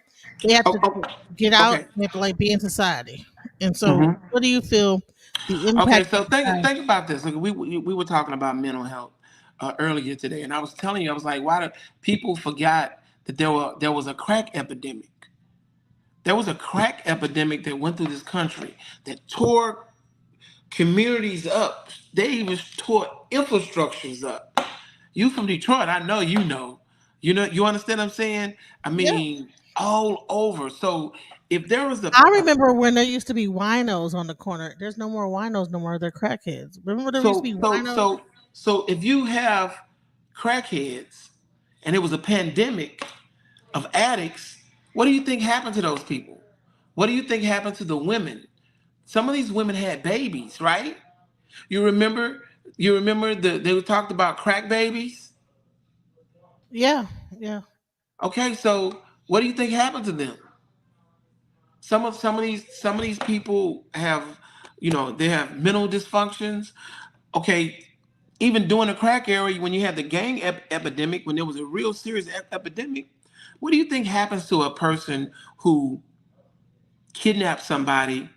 They have Oh, to oh, get out. okay. They have to like be in society, and so hmm what do you feel the Okay. impact So of think about this. Like we were talking about mental health earlier today, and I was telling you, I was like, why do people forgot that there was a crack epidemic? There was a crack epidemic that went through this country that tore communities up. They even tore infrastructures up. You from Detroit, I know you know. You understand what I'm saying? I Yeah, mean, all over. So if there was I remember when there used to be winos on the corner. There's no more winos no more. They're crackheads. Remember there used to so be so winos? so so if you have crackheads and it was a pandemic of addicts, what do you think happened to those people? What do you think happened to the women? Some of these women had babies, right? You remember? You remember they talked about crack babies? Yeah, yeah. Okay, so what do you think happened to them? Some of these people have, they have mental dysfunctions. Okay, even during the crack era, when you had the gang epidemic, when there was a real serious epidemic, what do you think happens to a person who kidnaps somebody,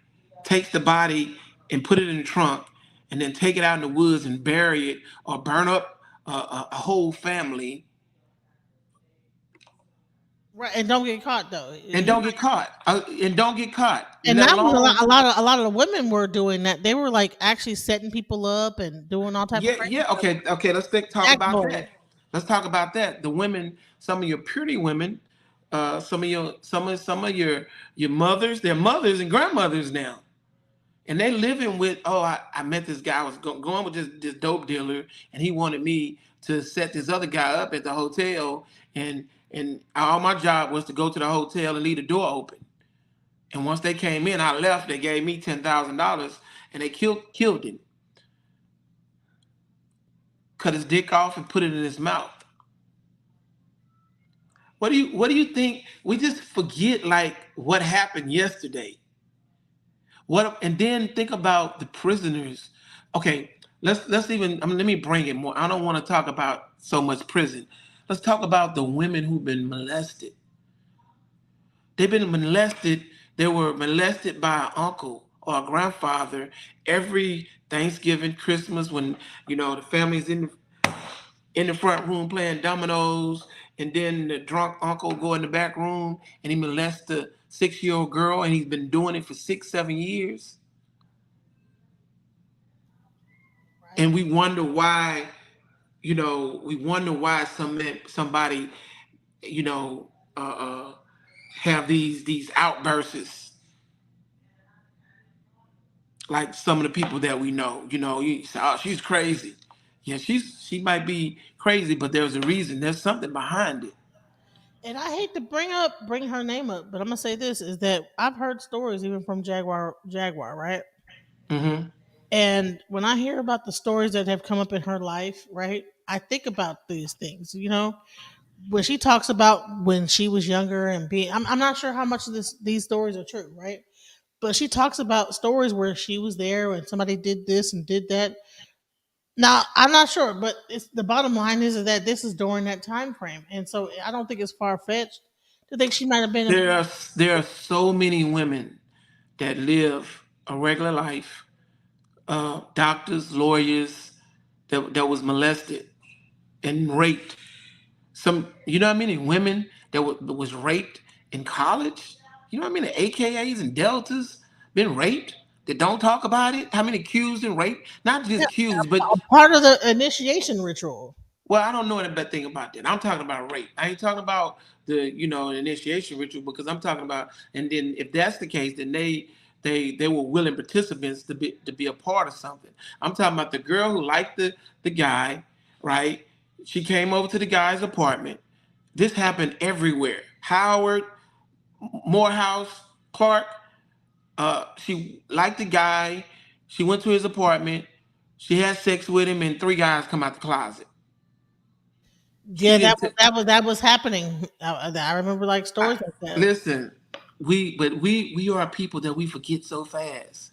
takes the body and put it in the trunk, and then take it out in the woods and bury it or burn up a whole family Right, and don't get caught though. and don't get caught? And Let that was alone a lot of the women were doing that. They were like actually setting people up and doing all type of yeah, crazy yeah. stuff. Okay. Talk Jack about boys. that. Let's talk about that. The women, some of your pretty women, some of your mothers, they're mothers and grandmothers now, and they living with. Oh, I met this guy. I was going with this dope dealer, and he wanted me to set this other guy up at the hotel, and all my job was to go to the hotel and leave the door open. And once they came in, I left. They gave me $10,000, and they killed him. cut his dick off and put it in his mouth. What do you think? We just forget like what happened yesterday. What and then think about the prisoners. Okay, let's even let me bring it more. I don't want to talk about so much prison. Let's talk about the women who've been molested. They've been molested. They were molested by an uncle or a grandfather every Thanksgiving, Christmas, when the family's in the front room playing dominoes, and then the drunk uncle go in the back room and he molests the 6-year-old girl, and he's been doing it for 6, 7 years. Right. And we wonder why, somebody, you know, uh, uh, have these outbursts, like some of the people that we know. You say, oh, she's crazy. Yeah, she might be crazy, but there's a reason. There's something behind it. And I hate to bring her name up, but I'm gonna say this is that I've heard stories even from Jaguar, right? Hmm. And when I hear about the stories that have come up in her life, right, I think about these things, when she talks about when she was younger and I'm not sure how much of these stories are true, right? But she talks about stories where she was there when somebody did this and did that. Now, I'm not sure, but it's the bottom line is that this is during that time frame. And so I don't think it's far fetched to think she might have been There are there are so many women that live a regular life, doctors, lawyers, that was molested and raped. You know what I mean? And women that was raped in college. You know what I mean? The AKAs and Deltas been raped that don't talk about it. How many accused and raped? Not just accused, but a part of the initiation ritual. well, I don't know any thing about that. I'm talking about rape. I ain't talking about the initiation ritual, because I'm talking about, and then if that's the case, then they were willing participants to be a part of something. I'm talking about the girl who liked the guy, right? She came over to the guy's apartment. This happened everywhere. Howard, Morehouse, Clark. She liked the guy. She went to his apartment. She had sex with him, and 3 guys come out the closet. She Yeah, that didn't. was that was happening. I remember like stories like that. Listen, we are people that we forget so fast.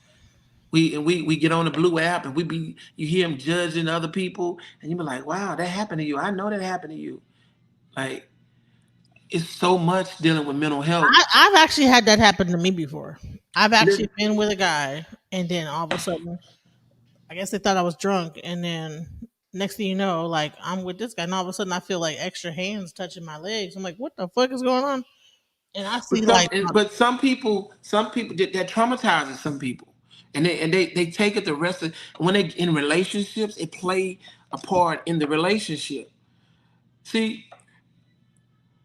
We get on the blue app, and you hear them judging other people, and you be like, wow, that happened to you. I know that happened to you. Like, it's so much dealing with mental health. I've actually had that happen to me before. I've Lis- actually been with a guy, and then all of a sudden, I guess they thought I was drunk, and then next thing you know, like I'm with this guy, and all of a sudden I feel like extra hands touching my legs. I'm like, what the fuck is going on? And I see But some like, but some people that traumatizes some people, and they take it the rest of when they in relationships, it play a part in the relationship. See,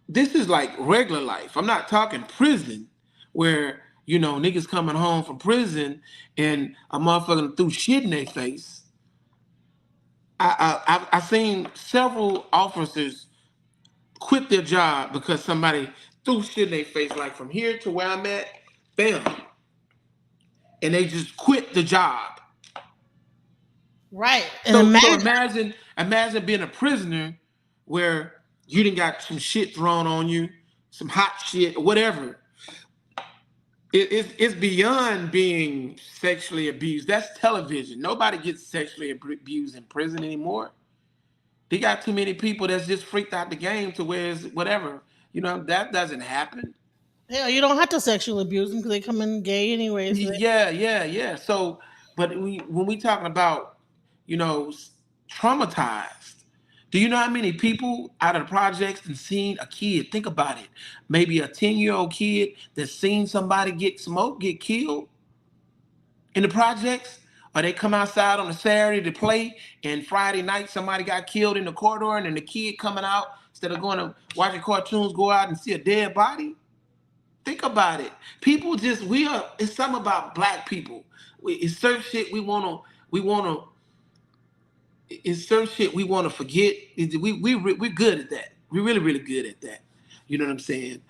this is like regular life. I'm not talking prison, where niggas coming home from prison and a motherfucker threw shit in their face. I've seen several officers quit their job because somebody threw shit in their face, like from here to where I'm at, bam, and they just quit the job. right, and So imagine, imagine being a prisoner where you didn't got some shit thrown on you, some hot shit, or whatever. It's beyond being sexually abused. That's television. Nobody gets sexually abused in prison anymore. They got too many people that's just freaked out the game to where it's whatever. That doesn't happen. hell, you don't have to sexually abuse them because they come in gay anyway. So Yeah, yeah, yeah. So, but when we talking about, you know, traumatized, do you know how many people out of the projects and seen a kid? Think about it. Maybe a 10-year-old kid that's seen somebody get smoked, get killed in the projects, or they come outside on a Saturday to play, and Friday night somebody got killed in the corridor, and then the kid coming out instead of going to watching cartoons, go out and see a dead body. Think about it. People just it's something about black people. It's certain shit it's certain shit we want to forget. We're good at that. We're really, really good at that. You know what I'm saying?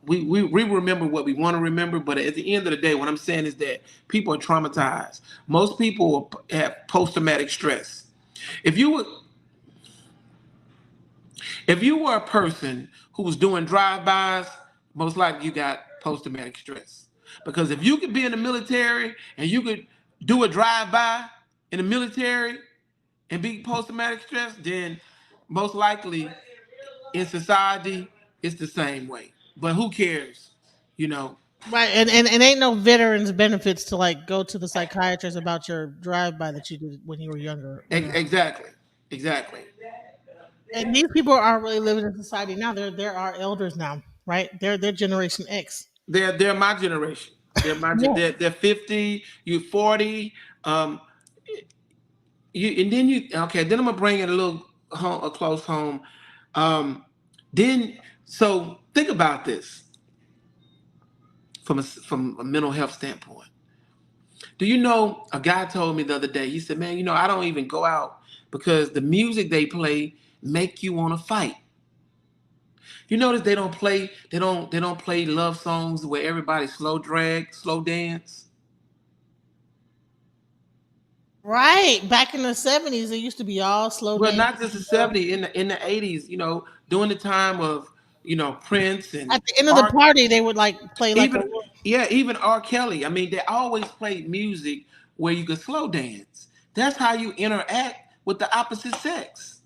We remember what we want to remember, but at the end of the day, what I'm saying is that people are traumatized. Most people have post-traumatic stress. If you would If you were a person who was doing drive-bys, most likely you got post-traumatic stress. Because if you could be in the military and you could do a drive-by in the military and be post-traumatic stress, then most likely in society it's the same way. But who cares? You know. Right, and ain't no veterans benefits to like go to the psychiatrist about your drive by that you did when you were younger. You know, Exactly. Exactly. and these people are really living in society now. They're our elders now, right? They're Generation X. They're my generation. Yeah. They're 50, you 40. Um, you and then you okay. Then I'm gonna bring it a little home, a close home. Um, then so think about this from a mental health standpoint. Do you know a guy told me the other day? He said, "Man, I don't even go out because the music they play make you want to fight." You notice they don't play love songs where everybody slow drag, slow dance. Right. Back in the 70s, it used to be all slow Well, dance. not just the 70s, in the 80s, during the time of, Prince At and the end of the R party, they would like play like a even little. yeah, even R. Kelly. I mean, they always played music where you could slow dance. That's how you interact with the opposite sex.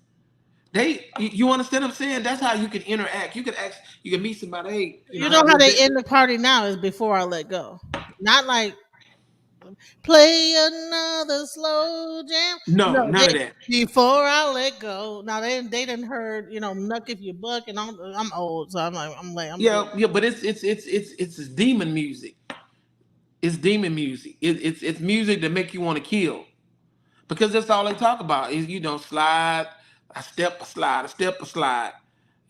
You understand what I'm saying? That's how you can interact. You can meet somebody, hey, You how know how you they been? end the party now is before I let go. Not like play another slow jam. No, No, none they of that. before I let go. Now they didn't heard Nuck if you buck, and I'm old, so I'm good. Yeah, yeah, but it's demon music. It's demon music. It's music that make you want to kill. Because that's all they talk about is slide, a slide, a step, a slide.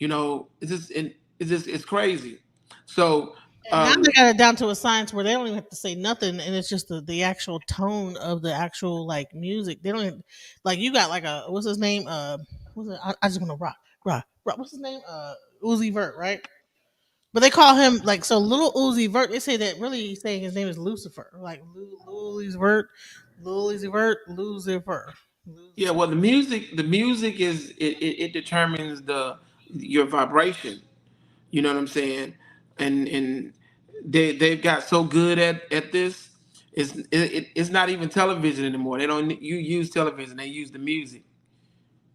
It's crazy. So And now they got it down to a science where they don't even have to say nothing, and it's just the actual tone of the actual like music. They don't even, like you got like a what's his name? What's it? I just want to rock. What's his name? Uzi Vert, right? But they call him like so little Uzi Vert. They say that really he's saying his name is Lucifer, like Uzi Vert, Uzi Vert, Lucifer. yeah, well, the music it determines the your vibration. You know what I'm saying? And they've got so good at this. It's not even television anymore. They don't you use television. They use the music.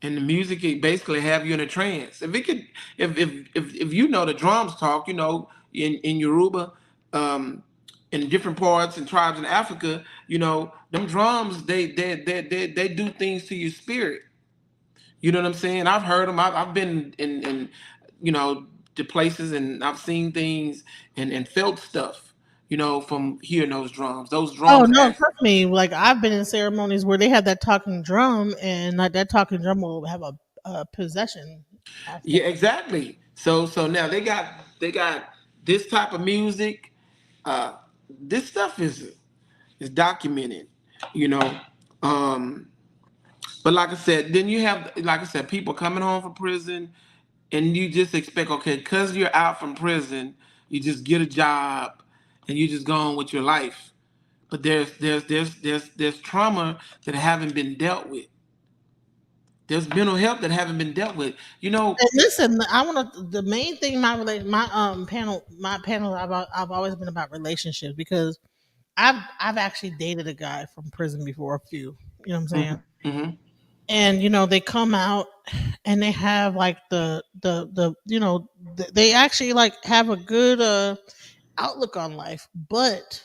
And the music can basically have you in a trance. If it could, if you know the drums talk, in Yoruba, in different parts and tribes in Africa, them drums they do things to your spirit. You know what I'm saying? I've heard them. I've been in you know to places and I've seen things and felt stuff. From hearing those drums. Those Oh drums no, actually. trust me. Like I've been in ceremonies where they have that talking drum, and like that talking drum will have a possession Yeah, aspect. exactly. So now they got this type of music. Uh, this stuff is documented, you know. Um, but like I said, then you have like I said, people coming home from prison, and you just expect okay, because you're out from prison, you just get a job, and you just go on with your life. But there's trauma that haven't been dealt with. There's mental health that haven't been dealt with. And listen, I want to. The main thing my panel, I've always been about relationships because I've actually dated a guy from prison before, a few. You know what I'm saying? Mhm, mhm. And they come out and they have like the they actually like have a good outlook on life, but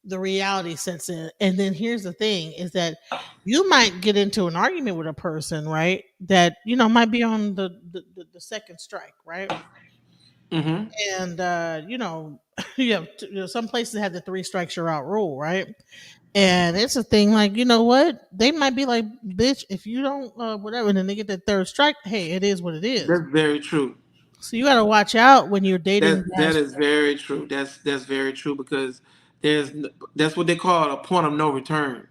the reality sets in. And then here's the thing is that you might get into an argument with a person, right? That, might be on the second strike, right? Mhm. And, you have some places have the three strikes you're out rule, right? And it's a thing like, you know what? They might be like, bitch, if you don't, whatever, and then they get that third strike. Hey, it is what it is. That's very true. So you got to watch out when you're dating That guys. is very true. That's very true because there's that's what they call a point of no return.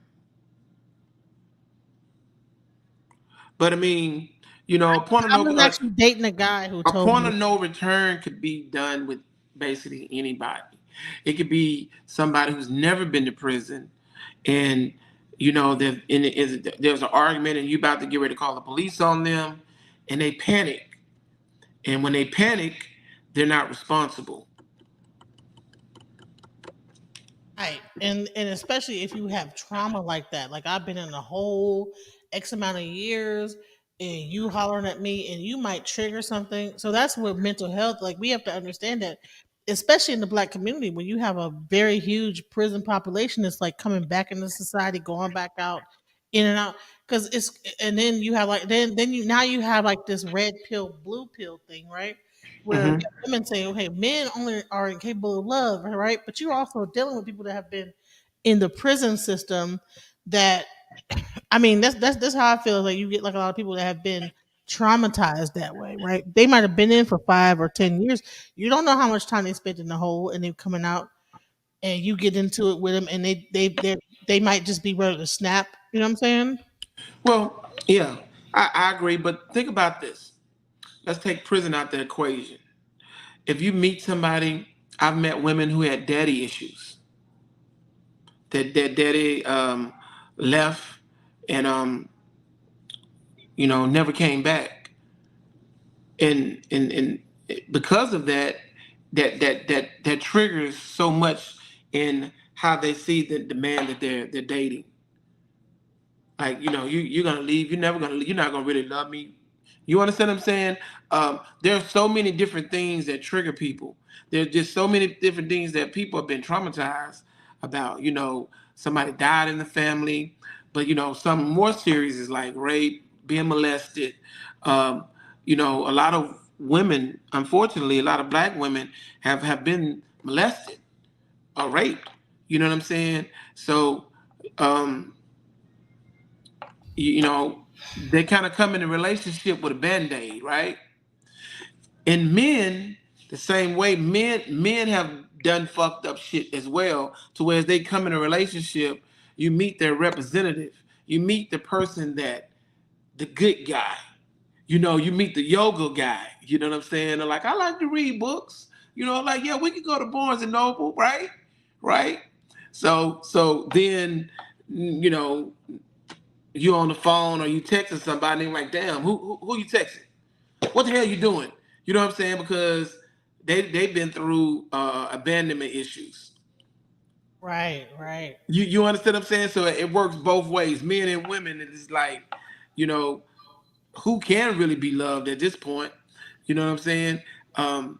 But I mean, a point of I no was actually dating a guy who a told point me, of no return could be done with basically anybody. It could be somebody who's never been to prison, and there's an argument, and you about to get ready to call the police on them, and they panic. And when they panic, they're not responsible. Right. And especially if you have trauma like that. Like I've been in a whole X amount of years and you hollering at me and you might trigger something. So that's where mental health, like we have to understand that, especially in the black community, when you have a very huge prison population, it's like coming back into society, going back out, in and out. Cause it's and then you have like then you now you have like this red pill, blue pill thing, right? Where you Hmm. have women say, okay, men only are incapable of love, right? But you're also dealing with people that have been in the prison system that I mean, that's how I feel. Like you get like a lot of people that have been traumatized that way, right? They might have been in for 5 or 10 years. You don't know how much time they spent in the hole, and they're coming out, and you get into it with them, and they might just be ready to snap. You know what I'm saying? Well, yeah, I agree. But think about this. Let's take prison out the equation. If you meet somebody, I've met women who had daddy issues. That daddy left and never came back, and because of that, that triggers so much in how they see the man that they're dating. Like, you're gonna leave. You're never gonna. You're not gonna really love me. You understand what I'm saying? There are so many different things that trigger people. There's just so many different things that people have been traumatized about. Somebody died in the family, but some more serious is like rape, being molested. Um, a lot of women, unfortunately, a lot of black women have been molested or raped. You know what I'm saying? So. Um, they kind of come in a relationship with a band-aid, right? And men, the same way, men have done fucked up shit as well, to where as they come in a relationship, you meet their representative. You meet the person that the good guy. You meet the yoga guy. You know what I'm saying? They're like, I like to read books. Like, yeah, we could go to Barnes and Noble, right? Right? So then, you know, you on the phone or you texting somebody and like, damn, who you texting? What the hell you doing? You know what I'm saying? Because they've been through abandonment issues. Right, right. You understand what I'm saying? So it works both ways, men and women. It's like, you know, who can really be loved at this point? You know what I'm saying? Um,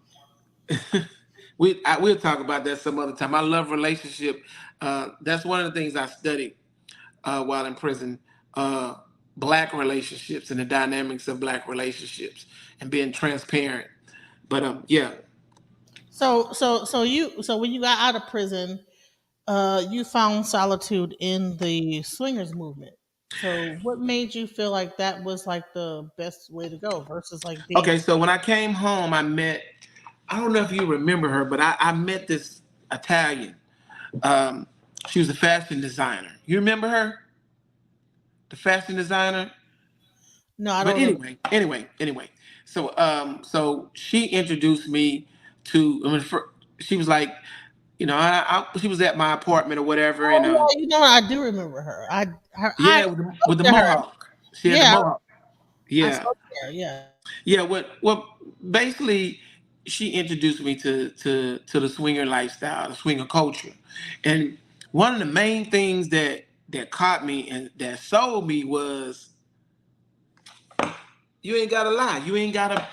we'll talk about that some other time. I love relationship. That's one of the things I studied while in prison. Uh, Black relationships and the dynamics of black relationships and being transparent. But yeah. So when you got out of prison, you found solitude in the swingers movement. So what made you feel like that was like the best way to go versus like being Okay, so when I came home, I don't know if you remember her, but I met this Italian. Um, she was a fashion designer. You remember her? The fashion designer? no, I But don't remember. anyway. So she introduced me to. She was like, she was at my apartment or whatever, and Oh yeah, I do remember her. I yeah, with the spoke to her. mohawk. She had the Yeah, mohawk. I Yeah, spoke to her. Yeah. yeah. What basically she introduced me to the swinger lifestyle, the swinger culture, and one of the main things that caught me and that sold me was you ain't gotta lie. You ain't gotta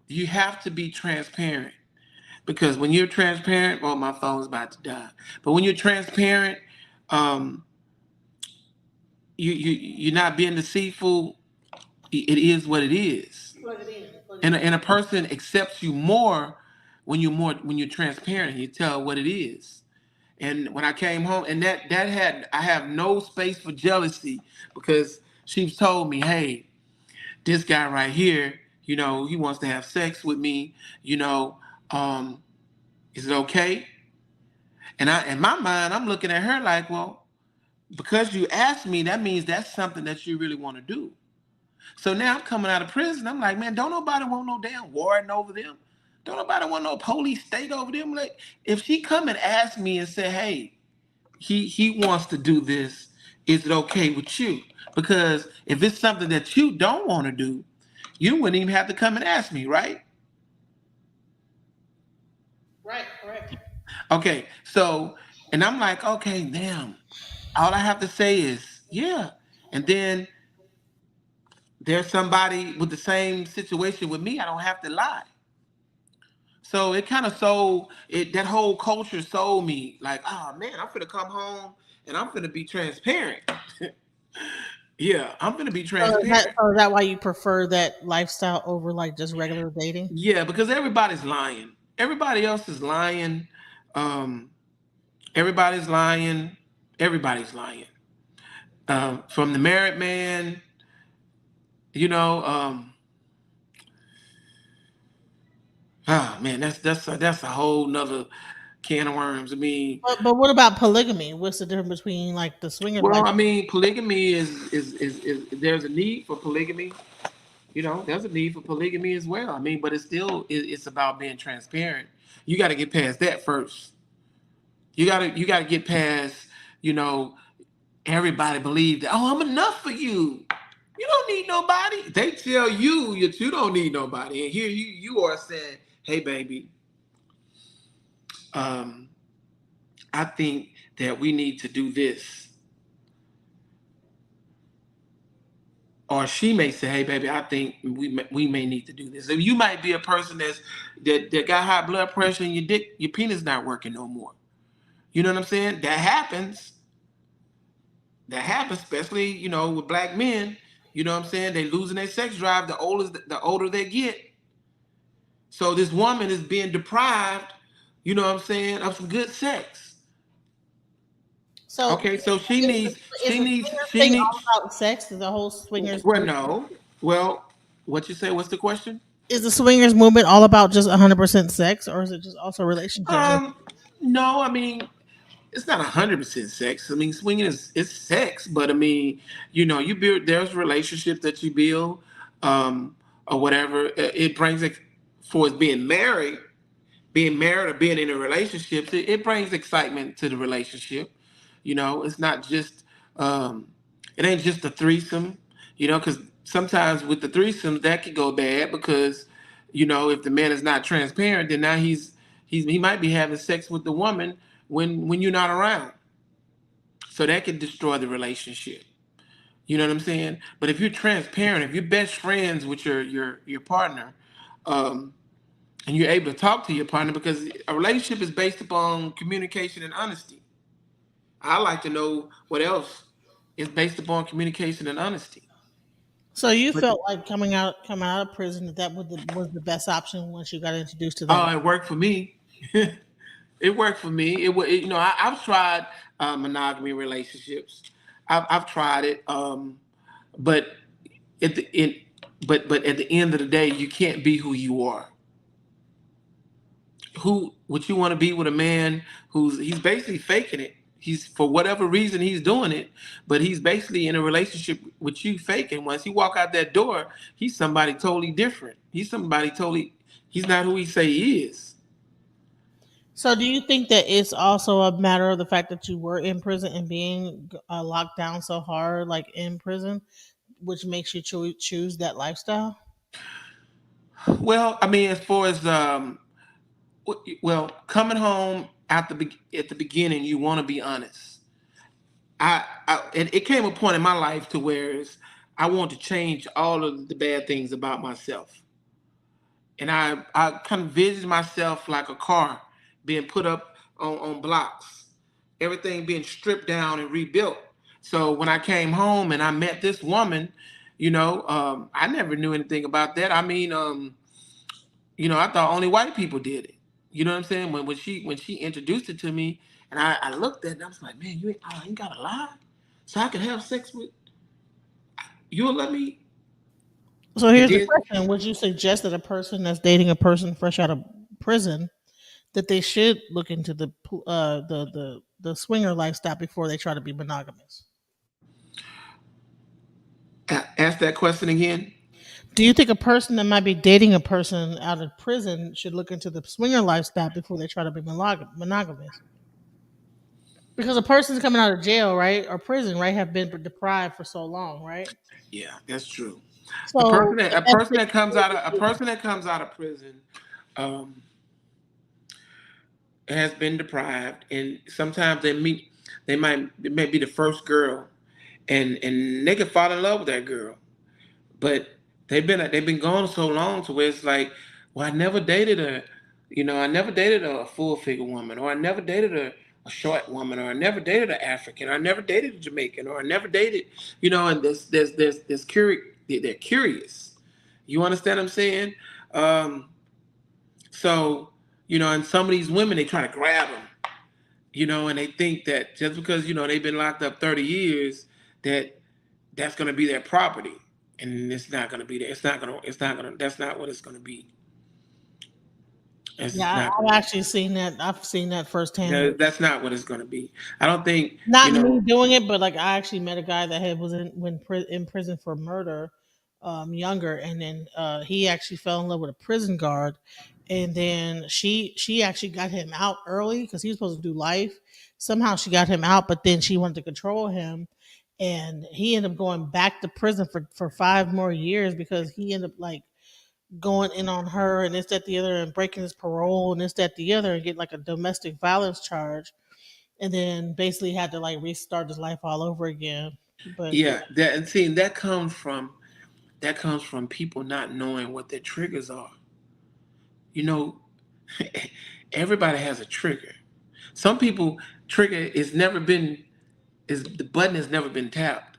you have to be transparent because when you're transparent, well, my phone's about to die. But when you're transparent, um, you're not being deceitful. It is what it is, Plug it in. Plug it and in. a person accepts you more when you're transparent and you tell what it is. And when I came home, and I have no space for jealousy because she's told me, hey, this guy right here, he wants to have sex with me, you know, um, is it okay? And in my mind, I'm looking at her like, well, because you asked me, that means that's something that you really want to do. So now I'm coming out of prison. I'm like, man, don't nobody want no damn warden over them. Don't nobody want no police state over them. Like, if she come and ask me and say, hey, he wants to do this, is it okay with you? Because if it's something that you don't want to do, you wouldn't even have to come and ask me, right? Right, correct. Okay, so, and I'm like, okay, damn. All I have to say is, yeah. And then there's somebody with the same situation with me, I don't have to lie. So it kind of sold it, that whole culture sold me like, oh man, I'm gonna come home and I'm gonna be transparent. Yeah, I'm gonna be transparent. So is that why you prefer that lifestyle over like just regular dating? Yeah, because everybody's lying. Everybody else is lying. Um, everybody's lying. Everybody's lying. From the married man, you know. Man, that's a whole nother can of worms. I mean, But what about polygamy? What's the difference between like the swinger well, life? I mean, polygamy is there's a need for polygamy. You know, there's a need for polygamy as well. I mean, but it's still it's about being transparent. You got to get past that first. You gotta get past. You know, everybody believe that. Oh, I'm enough for you. You don't need nobody. They tell you that you don't need nobody, and here you are saying, "Hey, baby, um, I think that we need to do this." Or she may say, "Hey, baby, I think we may need to do this." So you might be a person that got high blood pressure and your penis not working no more. You know what I'm saying? That happens. That happens, especially with black men. You know what I'm saying? They losing their sex drive the older they get. So this woman is being deprived. You know what I'm saying, of some good sex. So Okay, so she is needs is she the needs swinger she thing all needs. about sex? Is the whole swingers Well, no. Well, what you say? What's the question? is the swingers movement all about just 100% sex, or is it just also relationships? Um, no, I mean it's not 100% sex. I mean swinging is it's sex, but I mean you build there's relationships that you build, or whatever. It brings it for us being married or being in a relationship. It brings excitement to the relationship. It's not just it ain't just a threesome. Because sometimes with the threesomes that could go bad because if the man is not transparent, then now he might be having sex with the woman when you're not around. So that could destroy the relationship. You know what I'm saying? But if you're transparent, if you're best friends with your partner, um, and you're able to talk to your partner, because a relationship is based upon communication and honesty. I like to know what else is based upon communication and honesty. So you But felt like coming out of prison that was the best option once you got introduced to that. oh, it worked for me. It worked for me. I've tried monogamy relationships. I've tried it, but at the end, but at the end of the day, you can't be who you are. Who would you want to be with a man he's basically faking it? He's for whatever reason he's doing it, but he's basically in a relationship with you faking. Once he walk out that door, he's somebody totally different. He's not who he say he is. So do you think that it's also a matter of the fact that you were in prison and being locked down so hard, like in prison, which makes you choose that lifestyle? Well, I mean, as far as coming home at the beginning, you want to be honest. It came a point in my life to where I want to change all of the bad things about myself. And I kind of vision myself like a car being put up on blocks, everything being stripped down and rebuilt. So when I came home and I met this woman, I never knew anything about that. I mean, I thought only white people did it. You know what I'm saying? When she introduced it to me, and I looked at it, and I was like, man, you ain't gotta lie, so I can have sex with you'll let me. So And here's the then question: would you suggest that a person that's dating a person fresh out of prison that they should look into the swinger lifestyle before they try to be monogamous? ask that question again. Do you think a person that might be dating a person out of prison should look into the swinger lifestyle before they try to be monogamous? Because a person's coming out of jail, right, or prison, right, have been deprived for so long, right? Yeah, that's true. So A person that comes out of prison, um, has been deprived, and sometimes they may be the first girl, and they can fall in love with that girl, but they've been gone so long to where it's like, well, I never dated a full figure woman, or I never dated a short woman, or I never dated an African, or I never dated a Jamaican, or I never dated, and there's curious, they're curious. You understand what I'm saying? Um, so, and some of these women, they try to grab them, and they think that just because, they've been locked up 30 years, that that's going to be their property. And it's not going to be there. That's not what it's going to be. It's yeah, not, I've actually seen that. I've seen that firsthand. that's not what it's going to be. I don't think, Not me doing it, but like I actually met a guy that was in prison for murder, younger, and then he actually fell in love with a prison guard, and then she actually got him out early because he was supposed to do life. Somehow she got him out, but then she wanted to control him, and he ended up going back to prison for 5 more years because he ended up like going in on her and this that the other and breaking his parole and this that the other and get like a domestic violence charge and then basically had to like restart his life all over again. But yeah, yeah, that comes from people not knowing what their triggers are. You know, everybody has a trigger. Some people trigger is the button has never been tapped.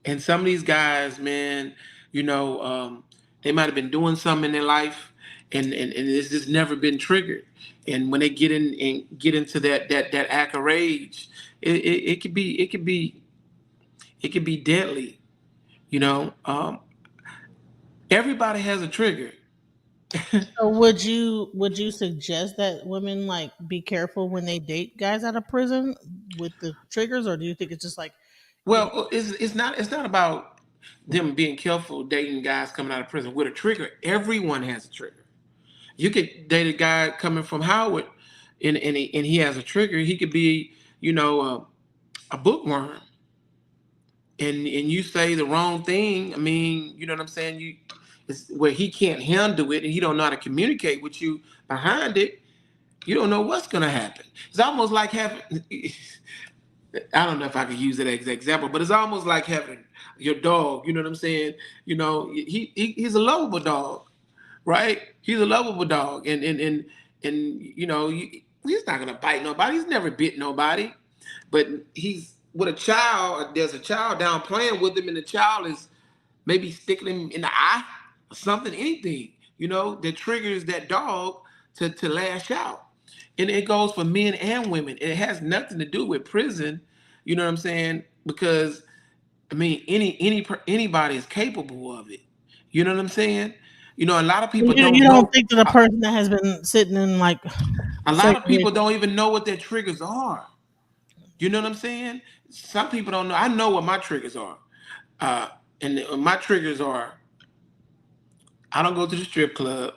And some of these guys, man, you know, they might have been doing something in their life, and it's just never been triggered. And when they get in and get into that act of rage, it could be it could be deadly. You know, everybody has a trigger. so would you suggest that women like be careful when they date guys out of prison with the triggers, or do you think it's just like you Well, it's not about them being careful dating guys coming out of prison with a trigger. Everyone has a trigger. You could date a guy coming from Howard, and he has a trigger. He could be, a bookworm, and you say the wrong thing. I mean, you know what I'm saying? It's where he can't handle it, and he don't know how to communicate with you behind it. You don't know what's gonna happen. It's almost like having. I don't know if I could use that as an example, but it's almost like having your dog. You know what I'm saying? He's a lovable dog, right? He's a lovable dog, and he's not gonna bite nobody. He's never bit nobody, but he's with a child. There's a child down playing with him, and the child is maybe sticking him in the eye or something, anything, that triggers that dog to lash out. And it goes for men and women. It has nothing to do with prison, you know what I'm saying? Because I mean, anybody is capable of it. You know what I'm saying? A lot of people you don't don't know. think that a person that has been sitting in like A lot of people segregation. don't even know what their triggers are. You know what I'm saying? Some people don't know. I know what my triggers are. Uh, and my triggers are I don't go to the strip club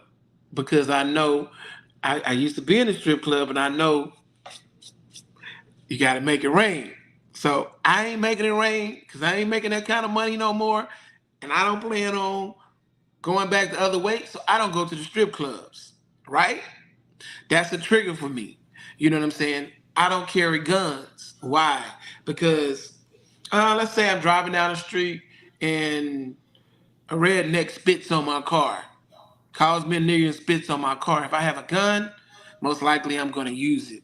because I know I used to be in the strip club and I know you got to make it rain. So I ain't making it rain because I ain't making that kind of money no more. And I don't plan on going back the other way. So I don't go to the strip clubs, right? That's a trigger for me. You know what I'm saying? I don't carry guns. Why? Because let's say I'm driving down the street and a redneck spits on my car, calls me a nigger and spits on my car. If I have a gun, most likely I'm going to use it.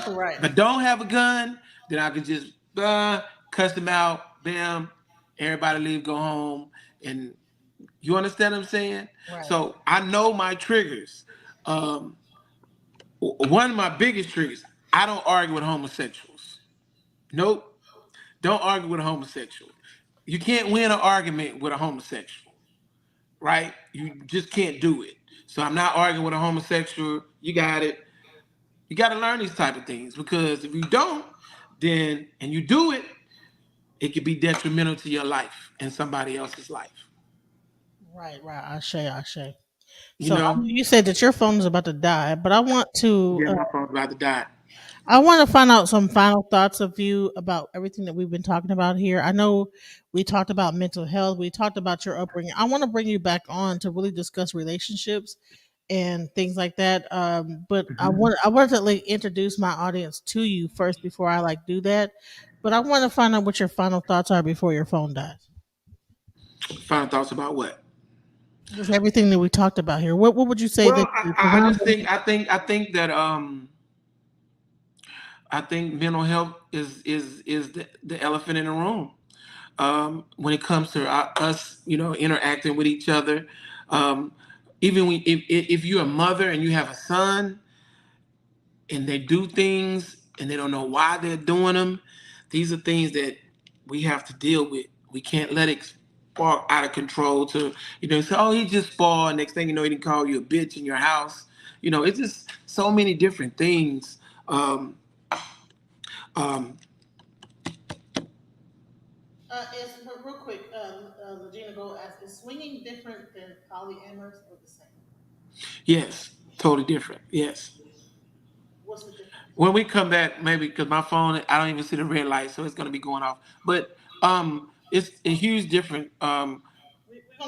Right. If I don't have a gun, then I could just cuss them out, bam, everybody leave, go home. And you understand what I'm saying? Right. So I know my triggers. Um, One of my biggest triggers, I don't argue with homosexuals. Nope. Don't argue with a homosexual. You can't win an argument with a homosexual, right? You just can't do it. So I'm not arguing with a homosexual. You got it. You got to learn these type of things because if you don't, then and you do it, it could be detrimental to your life and somebody else's life. Right, right. I say. You So I know? know you said that your phone is about to die, but I want to Yeah, my phone's about to die. I want to find out some final thoughts of you about everything that we've been talking about here. I know we talked about mental health, we talked about your upbringing. I want to bring you back on to really discuss relationships and things like that. But Mhm. I wanted to like introduce my audience to you first before I like do that. But I want to find out what your final thoughts are before your phone dies. Final thoughts about what? Just everything that we talked about here. What would you say Well, that I around just think that I think mental health is the elephant in the room. When it comes to us, interacting with each other. Um, Even if you're a mother and you have a son and they do things and they don't know why they're doing them, these are things that we have to deal with. We can't let it spark out of control to, say, oh, he just spoiled. Next thing you know, he didn't call you a bitch in your house. It's just so many different things. Um, um, is real quick, Regina Gold asked, is swinging different than polyamorous or the same? yes, totally different. Yes. What's the difference? When we come back, maybe because my phone, I don't even see the red light, so it's going to be going off. But it's a huge difference. We're gonna You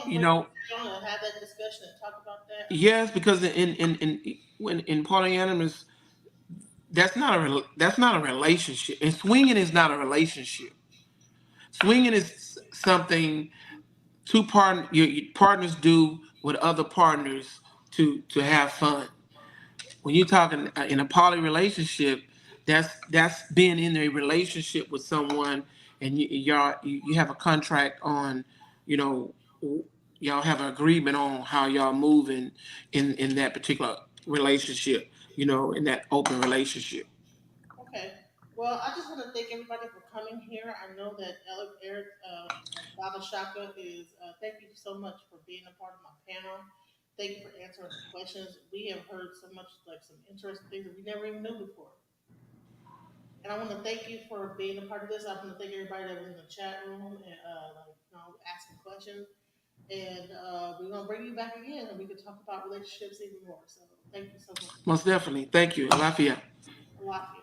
bring know, you on and have that discussion and talk about that. yes, because in polyamorous, that's not a relationship, and swinging is not a relationship. Swinging is something your partners do with other partners to have fun. When you're talking in a poly relationship, that's being in a relationship with someone, and you have a contract on, you know, y'all have an agreement on how y'all move in that particular relationship, in that open relationship. Okay. Well, I just want to thank everybody for coming here. I know that Eric, Baba Shaka is. Thank you so much for being a part of my panel. Thank you for answering the questions. We have heard so much, like some interesting things that we never even knew before. And I want to thank you for being a part of this. I want to thank everybody that was in the chat room and asking questions. And we're gonna bring you back again, and we can talk about relationships even more. So thank you so much. Most definitely. Thank you. Alafia. Lafayette.